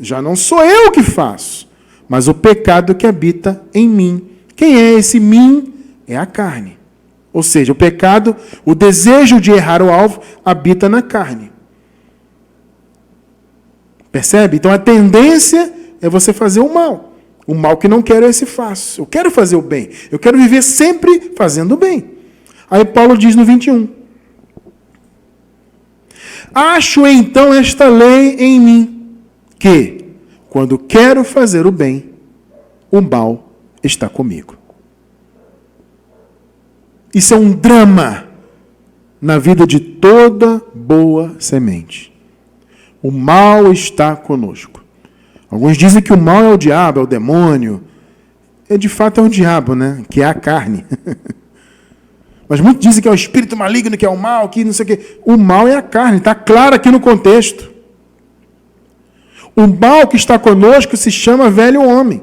já não sou eu que faço, mas o pecado que habita em mim. Quem é esse mim? É a carne. Ou seja, o pecado, o desejo de errar o alvo, habita na carne. Percebe? Então a tendência é você fazer o mal. O mal que não quero, esse faço. Eu quero fazer o bem. Eu quero viver sempre fazendo o bem. Aí Paulo diz no 21. Acho então esta lei em mim, que, quando quero fazer o bem, o mal está comigo. Isso é um drama na vida de toda boa semente. O mal está conosco. Alguns dizem que o mal é o diabo, é o demônio. De fato é o diabo, né? Que é a carne. Mas muitos dizem que é o espírito maligno, que é o mal, que não sei o quê. O mal é a carne, está claro aqui no contexto. O mal que está conosco se chama velho homem,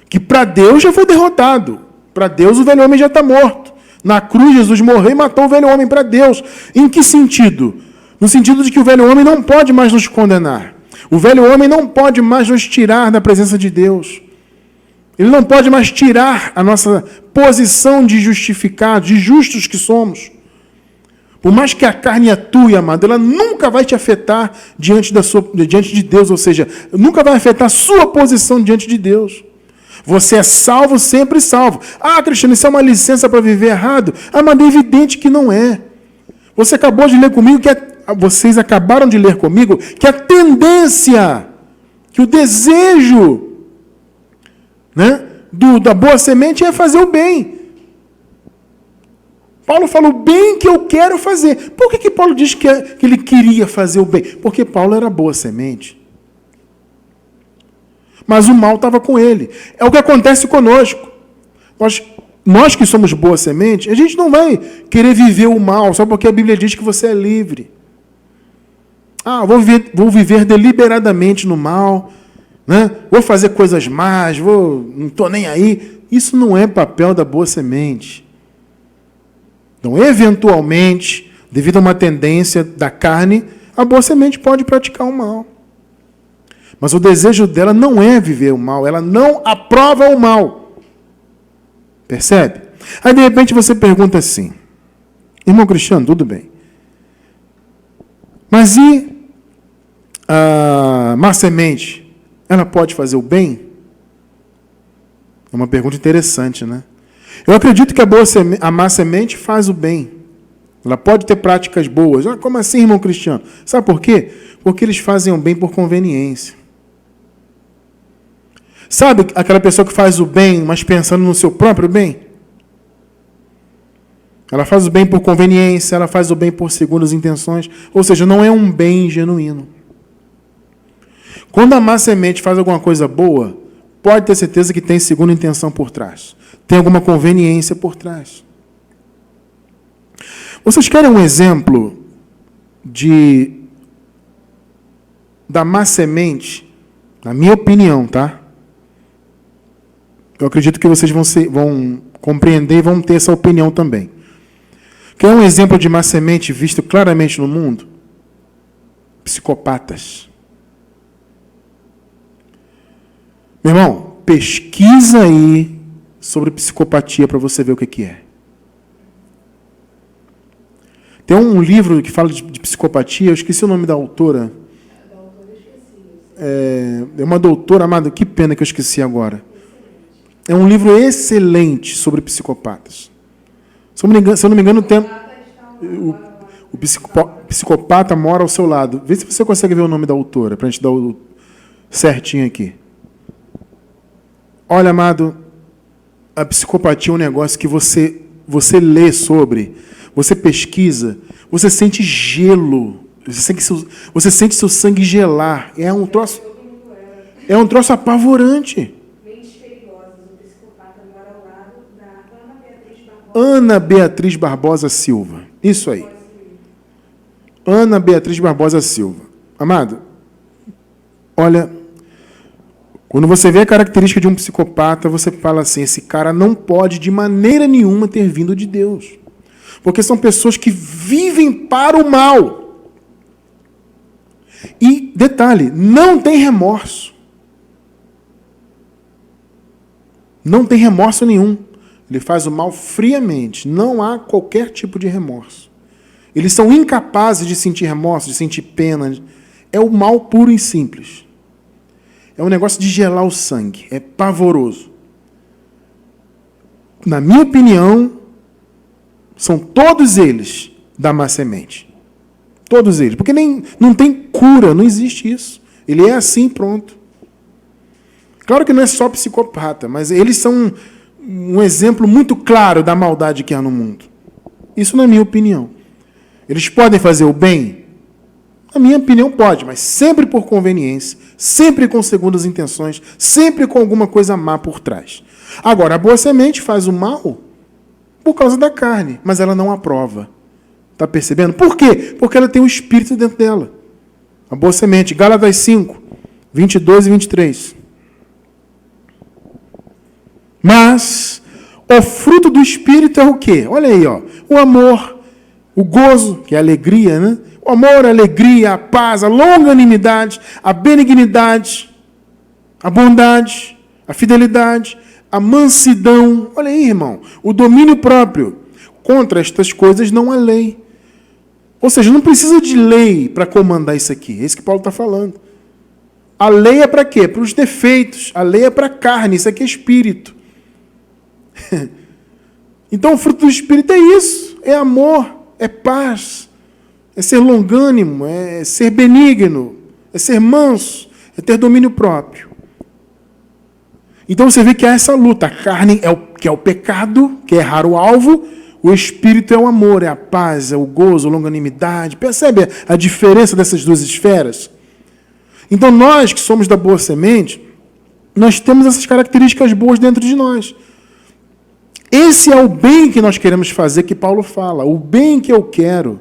que para Deus já foi derrotado. Para Deus o velho homem já está morto. Na cruz Jesus morreu e matou o velho homem para Deus. Em que sentido? No sentido de que o velho homem não pode mais nos condenar. O velho homem não pode mais nos tirar da presença de Deus. Ele não pode mais tirar a nossa posição de justificados, de justos que somos. Por mais que a carne atue, amado, ela nunca vai te afetar diante de Deus, ou seja, nunca vai afetar a sua posição diante de Deus. Você é salvo, sempre salvo. Ah, Cristiano, isso é uma licença para viver errado? Ah, mas é evidente que não é. Vocês acabaram de ler comigo que a tendência, que o desejo, né, da boa semente é fazer o bem. Paulo fala o bem que eu quero fazer. Por que Paulo diz que ele queria fazer o bem? Porque Paulo era boa semente. Mas o mal estava com ele. É o que acontece conosco. Nós que somos boa semente, a gente não vai querer viver o mal só porque a Bíblia diz que você é livre. Ah, vou viver deliberadamente no mal, né? Vou fazer coisas más, não estou nem aí. Isso não é papel da boa semente. Então, eventualmente, devido a uma tendência da carne, a boa semente pode praticar o mal. Mas o desejo dela não é viver o mal, ela não aprova o mal. Percebe? Aí, de repente, você pergunta assim, irmão Cristiano, tudo bem. Mas e a má semente, ela pode fazer o bem? É uma pergunta interessante, né? Eu acredito que a má semente faz o bem. Ela pode ter práticas boas. Ah, como assim, irmão Cristiano? Sabe por quê? Porque eles fazem o bem por conveniência. Sabe aquela pessoa que faz o bem, mas pensando no seu próprio bem? Ela faz o bem por conveniência, ela faz o bem por segundas intenções. Ou seja, não é um bem genuíno. Quando a má semente faz alguma coisa boa, pode ter certeza que tem segunda intenção por trás. Tem alguma conveniência por trás. Vocês querem um exemplo da má semente? Na minha opinião, tá? Eu acredito que vocês vão compreender e vão ter essa opinião também. Quer um exemplo de má semente visto claramente no mundo? Psicopatas. Meu irmão, pesquisa aí sobre psicopatia para você ver o que é. Tem um livro que fala de psicopatia, eu esqueci o nome da autora. É uma doutora, amado, que pena que eu esqueci agora. É um livro excelente sobre psicopatas. Se eu não me engano, o psicopata mora ao seu lado. Vê se você consegue ver o nome da autora, para a gente dar o certinho aqui. Olha, amado, a psicopatia é um negócio que você lê sobre, você pesquisa, você sente gelo, você sente seu sangue gelar. É um troço apavorante. Ana Beatriz Barbosa Silva. Isso aí. Ana Beatriz Barbosa Silva. Amado, olha, quando você vê a característica de um psicopata, você fala assim, esse cara não pode de maneira nenhuma ter vindo de Deus. Porque são pessoas que vivem para o mal. E, detalhe, não tem remorso. Não tem remorso nenhum. Ele faz o mal friamente. Não há qualquer tipo de remorso. Eles são incapazes de sentir remorso, de sentir pena. É o mal puro e simples. É um negócio de gelar o sangue. É pavoroso. Na minha opinião, são todos eles da má semente. Todos eles. Porque não tem cura, não existe isso. Ele é assim, pronto. Claro que não é só psicopata, mas eles são um exemplo muito claro da maldade que há no mundo. Isso na minha opinião. Eles podem fazer o bem? Na minha opinião, pode, mas sempre por conveniência, sempre com segundas intenções, sempre com alguma coisa má por trás. Agora, a boa semente faz o mal por causa da carne, mas ela não aprova. Está percebendo? Por quê? Porque ela tem o Espírito dentro dela. A boa semente. Gálatas 5, 22 e 23. Mas o fruto do Espírito é o quê? Olha aí, ó. O amor, o gozo, que é a alegria, né? O amor, a alegria, a paz, a longanimidade, a benignidade, a bondade, a fidelidade, a mansidão. Olha aí, irmão. O domínio próprio. Contra estas coisas não há lei. Ou seja, não precisa de lei para comandar isso aqui. É isso que Paulo está falando. A lei é para quê? Para os defeitos. A lei é para a carne. Isso aqui é espírito. Então, o fruto do Espírito é isso. É amor, é paz, é ser longânimo, é ser benigno, é ser manso, é ter domínio próprio. Então, você vê que há essa luta. A carne é o pecado, que é errar o alvo. O Espírito é o amor, é a paz, é o gozo, a longanimidade. Percebe a diferença dessas duas esferas? Então, nós que somos da boa semente, nós temos essas características boas dentro de nós. Esse é o bem que nós queremos fazer, que Paulo fala. O bem que eu quero.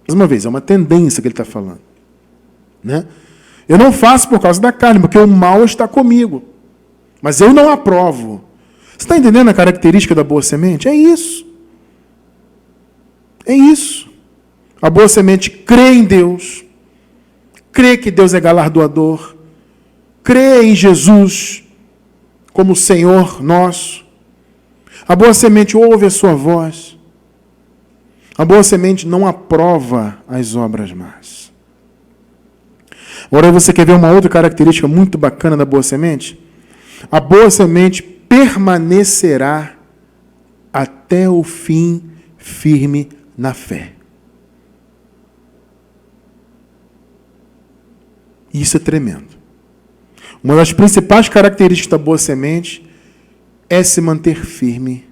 Mais uma vez, é uma tendência que ele está falando. Né? Eu não faço por causa da carne, porque o mal está comigo. Mas eu não aprovo. Você está entendendo a característica da boa semente? É isso. É isso. A boa semente crê em Deus, crê que Deus é galardoador, crê em Jesus como Senhor nosso. A boa semente ouve a sua voz. A boa semente não aprova as obras más. Agora você quer ver uma outra característica muito bacana da boa semente? A boa semente permanecerá até o fim firme na fé. Isso é tremendo. Uma das principais características da boa semente é se manter firme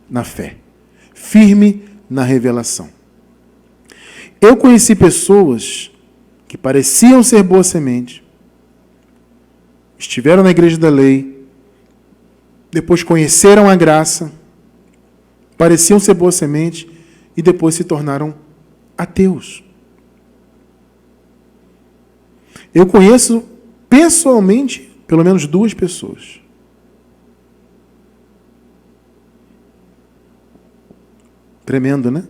na fé, firme na revelação. Eu conheci pessoas que pareciam ser boa semente, estiveram na igreja da lei, depois conheceram a graça, pareciam ser boa semente e depois se tornaram ateus. Eu conheço pessoalmente pelo menos 2 pessoas. Tremendo, né?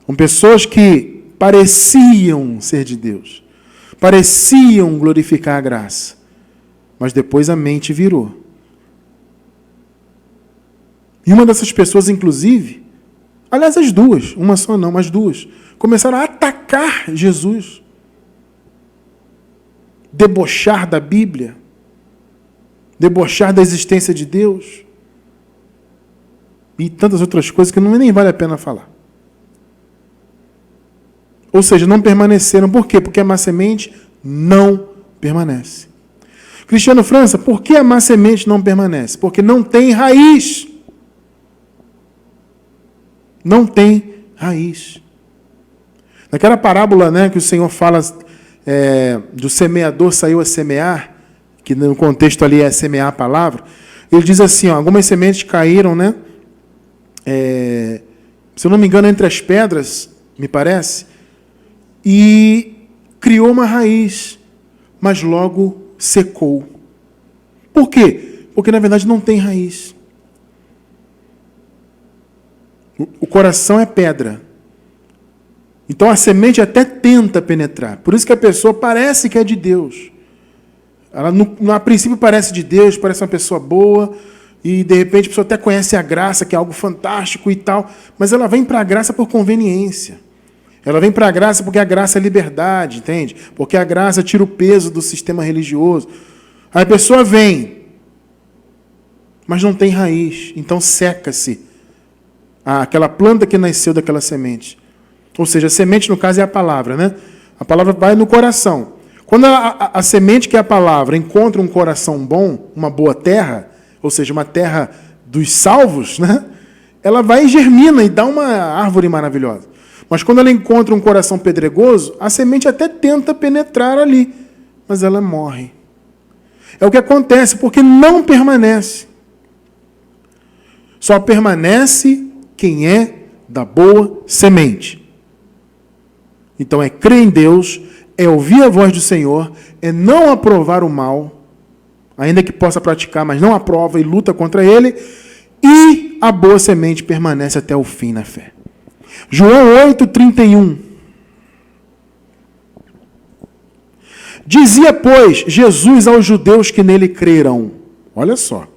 Com pessoas que pareciam ser de Deus, pareciam glorificar a graça, mas depois a mente virou. E uma dessas pessoas, inclusive, aliás, as 2, uma só não, mas 2, começaram a atacar Jesus, debochar da Bíblia, debochar da existência de Deus, e tantas outras coisas que nem vale a pena falar. Ou seja, não permaneceram. Por quê? Porque a má semente não permanece. Cristiano França, por que a má semente não permanece? Porque não tem raiz. Não tem raiz. Naquela parábola, né, que o Senhor fala do semeador saiu a semear, que no contexto ali é semear a palavra, ele diz assim, ó, algumas sementes caíram, né? Se eu não me engano, entre as pedras, me parece, e criou uma raiz, mas logo secou. Por quê? Porque, na verdade, não tem raiz. O coração é pedra. Então, a semente até tenta penetrar. Por isso que a pessoa parece que é de Deus. Ela, a princípio, parece de Deus, parece uma pessoa boa, e, de repente, a pessoa até conhece a graça, que é algo fantástico e tal, mas ela vem para a graça por conveniência. Ela vem para a graça porque a graça é liberdade, entende? Porque a graça tira o peso do sistema religioso. Aí a pessoa vem, mas não tem raiz, então seca-se aquela planta que nasceu daquela semente. Ou seja, a semente, no caso, é a palavra, né? A palavra vai no coração. Quando a semente, que é a palavra, encontra um coração bom, uma boa terra, ou seja, uma terra dos salvos, né? Ela vai e germina e dá uma árvore maravilhosa. Mas quando ela encontra um coração pedregoso, a semente até tenta penetrar ali, mas ela morre. É o que acontece, porque não permanece. Só permanece quem é da boa semente. Então é crer em Deus, é ouvir a voz do Senhor, é não aprovar o mal, ainda que possa praticar, mas não aprova e luta contra ele, e a boa semente permanece até o fim na fé. João 8:31. Dizia, pois, Jesus aos judeus que nele creram. Olha só.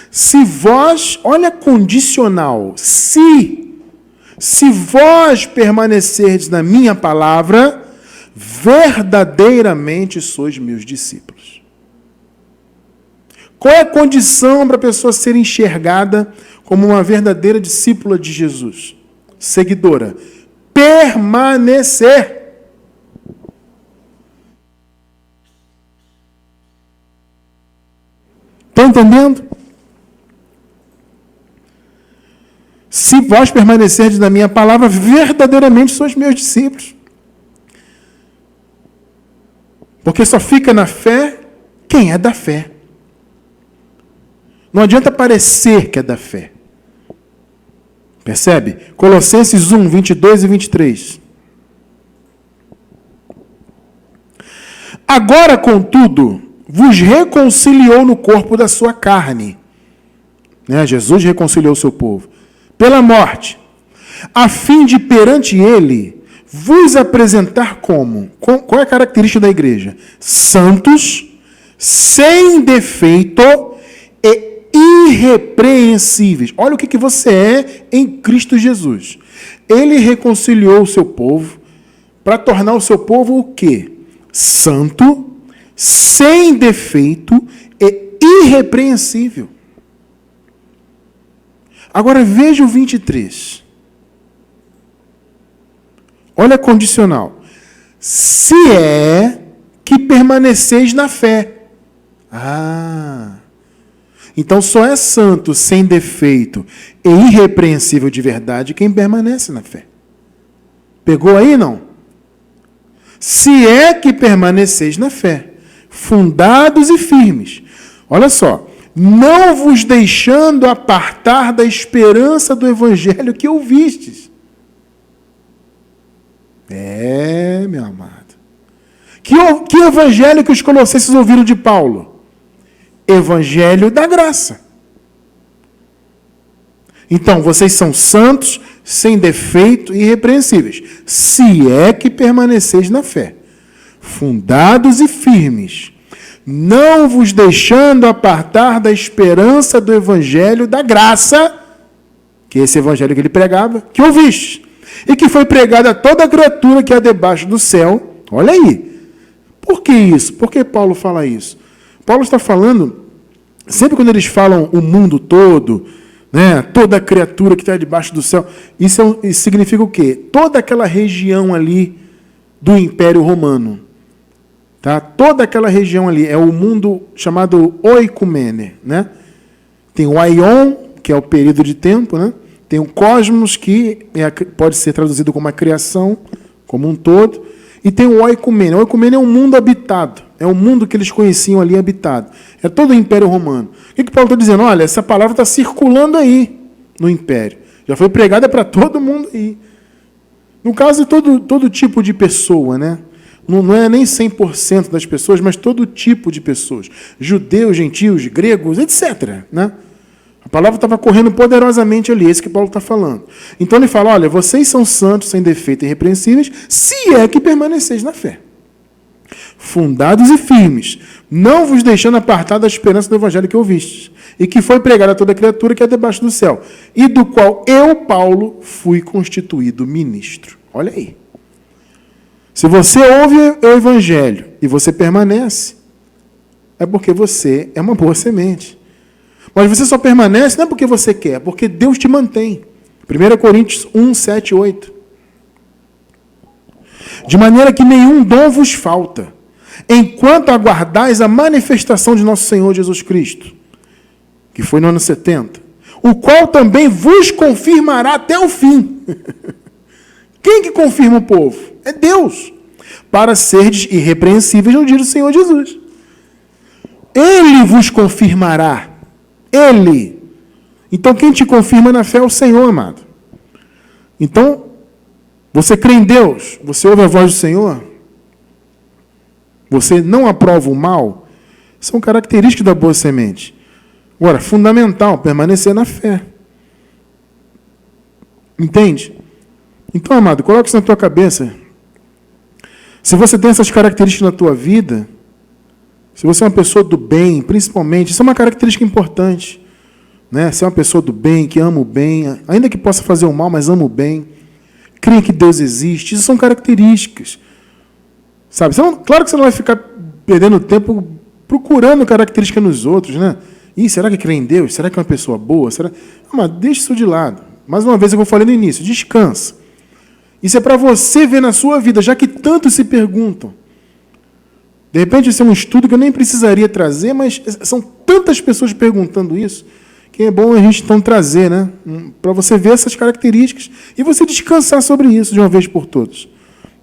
Se vós, olha condicional, se vós permanecerdes na minha palavra, verdadeiramente sois meus discípulos. Qual é a condição para a pessoa ser enxergada como uma verdadeira discípula de Jesus? Seguidora. Permanecer. Estão entendendo? Se vós permanecerdes na minha palavra, verdadeiramente sois meus discípulos. Porque só fica na fé quem é da fé. Não adianta parecer que é da fé. Percebe? Colossenses 1, 22 e 23. Agora, contudo, vos reconciliou no corpo da sua carne. Jesus reconciliou o seu povo. Pela morte, a fim de perante ele vos apresentar como? Qual é a característica da igreja? Santos, sem defeito e irrepreensíveis. Olha o que você é em Cristo Jesus. Ele reconciliou o seu povo para tornar o seu povo o quê? Santo, sem defeito e irrepreensível. Agora veja o 23. Olha a condicional. Se é que permaneceis na fé. Então só é santo, sem defeito e irrepreensível de verdade quem permanece na fé. Pegou aí, não? Se é que permaneceis na fé, fundados e firmes. Olha só. Não vos deixando apartar da esperança do evangelho que ouvistes. Meu amado. Que evangelho que os colossenses ouviram de Paulo? Evangelho da graça. Então, vocês são santos, sem defeito e irrepreensíveis, se é que permaneceis na fé, fundados e firmes, não vos deixando apartar da esperança do evangelho da graça, que é esse evangelho que ele pregava, que ouviste, e que foi pregado a toda criatura que há debaixo do céu. Olha aí. Por que isso? Por que Paulo fala isso? Paulo está falando, sempre quando eles falam o mundo todo, toda criatura que está debaixo do céu, isso significa o quê? Toda aquela região ali do Império Romano. Tá? Toda aquela região ali é o mundo chamado oikumene. Tem o aion, que é o período de tempo. Tem o cosmos, que pode ser traduzido como a criação, como um todo. E tem o oikumene. O oikumene é um mundo habitado. É o mundo que eles conheciam ali habitado. É todo o Império Romano. O que Paulo está dizendo? Olha, essa palavra está circulando aí no Império. Já foi pregada para todo mundo aí. No caso, todo tipo de pessoa, Não é nem 100% das pessoas, mas todo tipo de pessoas. Judeus, gentios, gregos, etc. A palavra estava correndo poderosamente ali, esse que Paulo está falando. Então ele fala, olha, vocês são santos, sem defeito e irrepreensíveis, se é que permaneceis na fé. Fundados e firmes, não vos deixando apartar da esperança do evangelho que ouvistes, e que foi pregado a toda criatura que é debaixo do céu, e do qual eu, Paulo, fui constituído ministro. Olha aí. Se você ouve o evangelho e você permanece, é porque você é uma boa semente. Mas você só permanece não é porque você quer, é porque Deus te mantém. 1 Coríntios 1, 7, 8. De maneira que nenhum dom vos falta, enquanto aguardais a manifestação de nosso Senhor Jesus Cristo, que foi no ano 70, o qual também vos confirmará até o fim. Quem que confirma o povo? É Deus. Para serdes irrepreensíveis no dia do Senhor Jesus. Ele vos confirmará. Ele. Então, quem te confirma na fé é o Senhor, amado. Então, você crê em Deus? Você ouve a voz do Senhor? Você não aprova o mal? São características da boa semente. Agora, fundamental, permanecer na fé. Entende? Então, amado, coloque isso na tua cabeça. Se você tem essas características na tua vida, se você é uma pessoa do bem, principalmente, isso é uma característica importante. Né? Se é uma pessoa do bem, que ama o bem, ainda que possa fazer o mal, mas ama o bem, crê que Deus existe, isso são características. Sabe? Claro que você não vai ficar perdendo tempo procurando características nos outros, né? Será que crê em Deus? Será que é uma pessoa boa? Mas deixa isso de lado. Mais uma vez, eu falei no início, descansa. Isso é para você ver na sua vida, já que tantos se perguntam. De repente, isso é um estudo que eu nem precisaria trazer, mas são tantas pessoas perguntando isso, que é bom a gente então trazer, né? Para você ver essas características e você descansar sobre isso de uma vez por todas.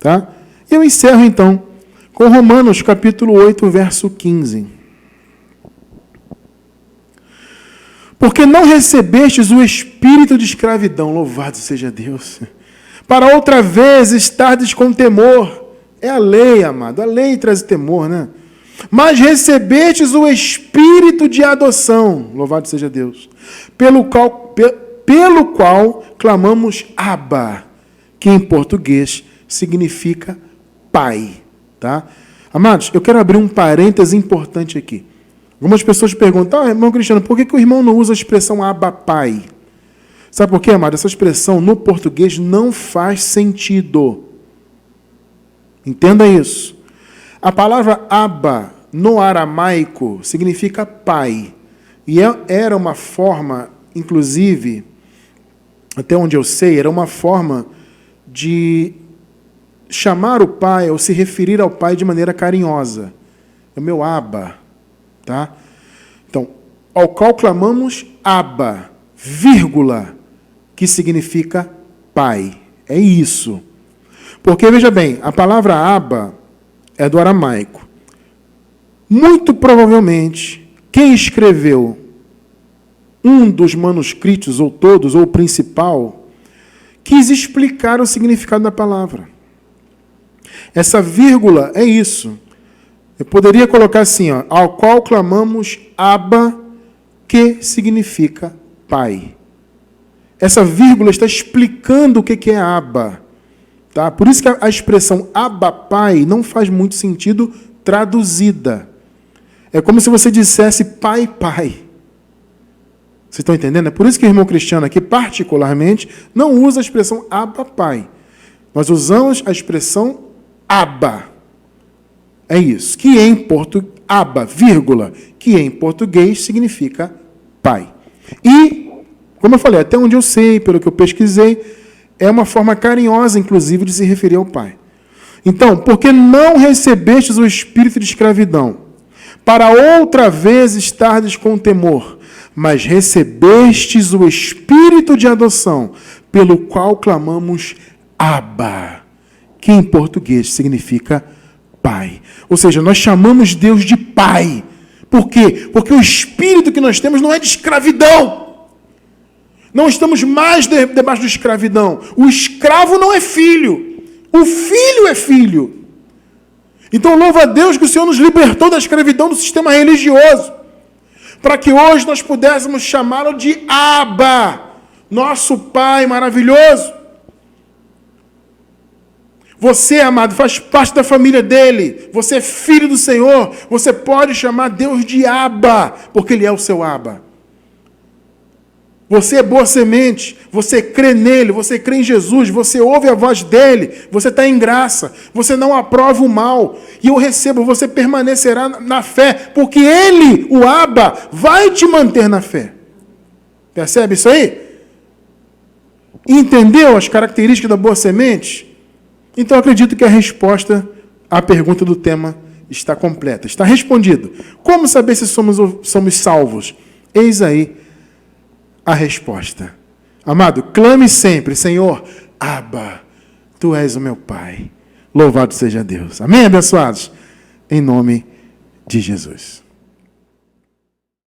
Tá? E eu encerro, então, com Romanos, capítulo 8, verso 15. Porque não recebestes o espírito de escravidão, louvado seja Deus, para outra vez estardes com temor. É a lei, amado, a lei traz temor, né? Mas recebestes o espírito de adoção, louvado seja Deus, pelo qual clamamos Abba, que em português significa pai. Tá? Amados, eu quero abrir um parêntese importante aqui. Algumas pessoas perguntam, irmão Cristiano, por que o irmão não usa a expressão Abba pai? Sabe por quê, amado? Essa expressão no português não faz sentido. Entenda isso. A palavra Abba, no aramaico, significa pai. E era uma forma, inclusive, até onde eu sei, era uma forma de chamar o pai, ou se referir ao pai de maneira carinhosa. É o meu Abba. Tá? Então, ao qual clamamos Abba, vírgula, que significa pai. É isso. Porque, veja bem, a palavra Abba é do aramaico. Muito provavelmente, quem escreveu um dos manuscritos, ou todos, ou o principal, quis explicar o significado da palavra. Essa vírgula é isso. Eu poderia colocar assim, ao qual clamamos Abba, que significa pai. Essa vírgula está explicando o que é Abba. Tá? Por isso que a expressão Abba pai não faz muito sentido traduzida. É como se você dissesse pai, pai. Vocês estão entendendo? É por isso que o irmão Cristiano aqui, particularmente, não usa a expressão Abba pai. Nós usamos a expressão Abba. É isso. Que em português, Abba, vírgula, que em português significa pai. E, como eu falei, até onde eu sei, pelo que eu pesquisei, é uma forma carinhosa, inclusive, de se referir ao pai. Então, porque não recebestes o espírito de escravidão, para outra vez estardes com temor, mas recebestes o espírito de adoção, pelo qual clamamos Abba, que em português significa pai. Ou seja, nós chamamos Deus de pai. Por quê? Porque o espírito que nós temos não é de escravidão. Não estamos mais debaixo de escravidão. O escravo não é filho. O filho é filho. Então, louva a Deus que o Senhor nos libertou da escravidão do sistema religioso, para que hoje nós pudéssemos chamá-lo de Abba, nosso Pai maravilhoso. Você, amado, faz parte da família dele. Você é filho do Senhor. Você pode chamar Deus de Abba, porque ele é o seu Abba. Você é boa semente, você crê nele, você crê em Jesus, você ouve a voz dele, você está em graça, você não aprova o mal, e eu recebo, você permanecerá na fé, porque ele, o Abba, vai te manter na fé. Percebe isso aí? Entendeu as características da boa semente? Então, acredito que a resposta à pergunta do tema está completa, está respondido. Como saber se somos salvos? Eis aí a resposta. Amado, clame sempre, Senhor, Abba, Tu és o meu Pai. Louvado seja Deus. Amém, abençoados? Em nome de Jesus.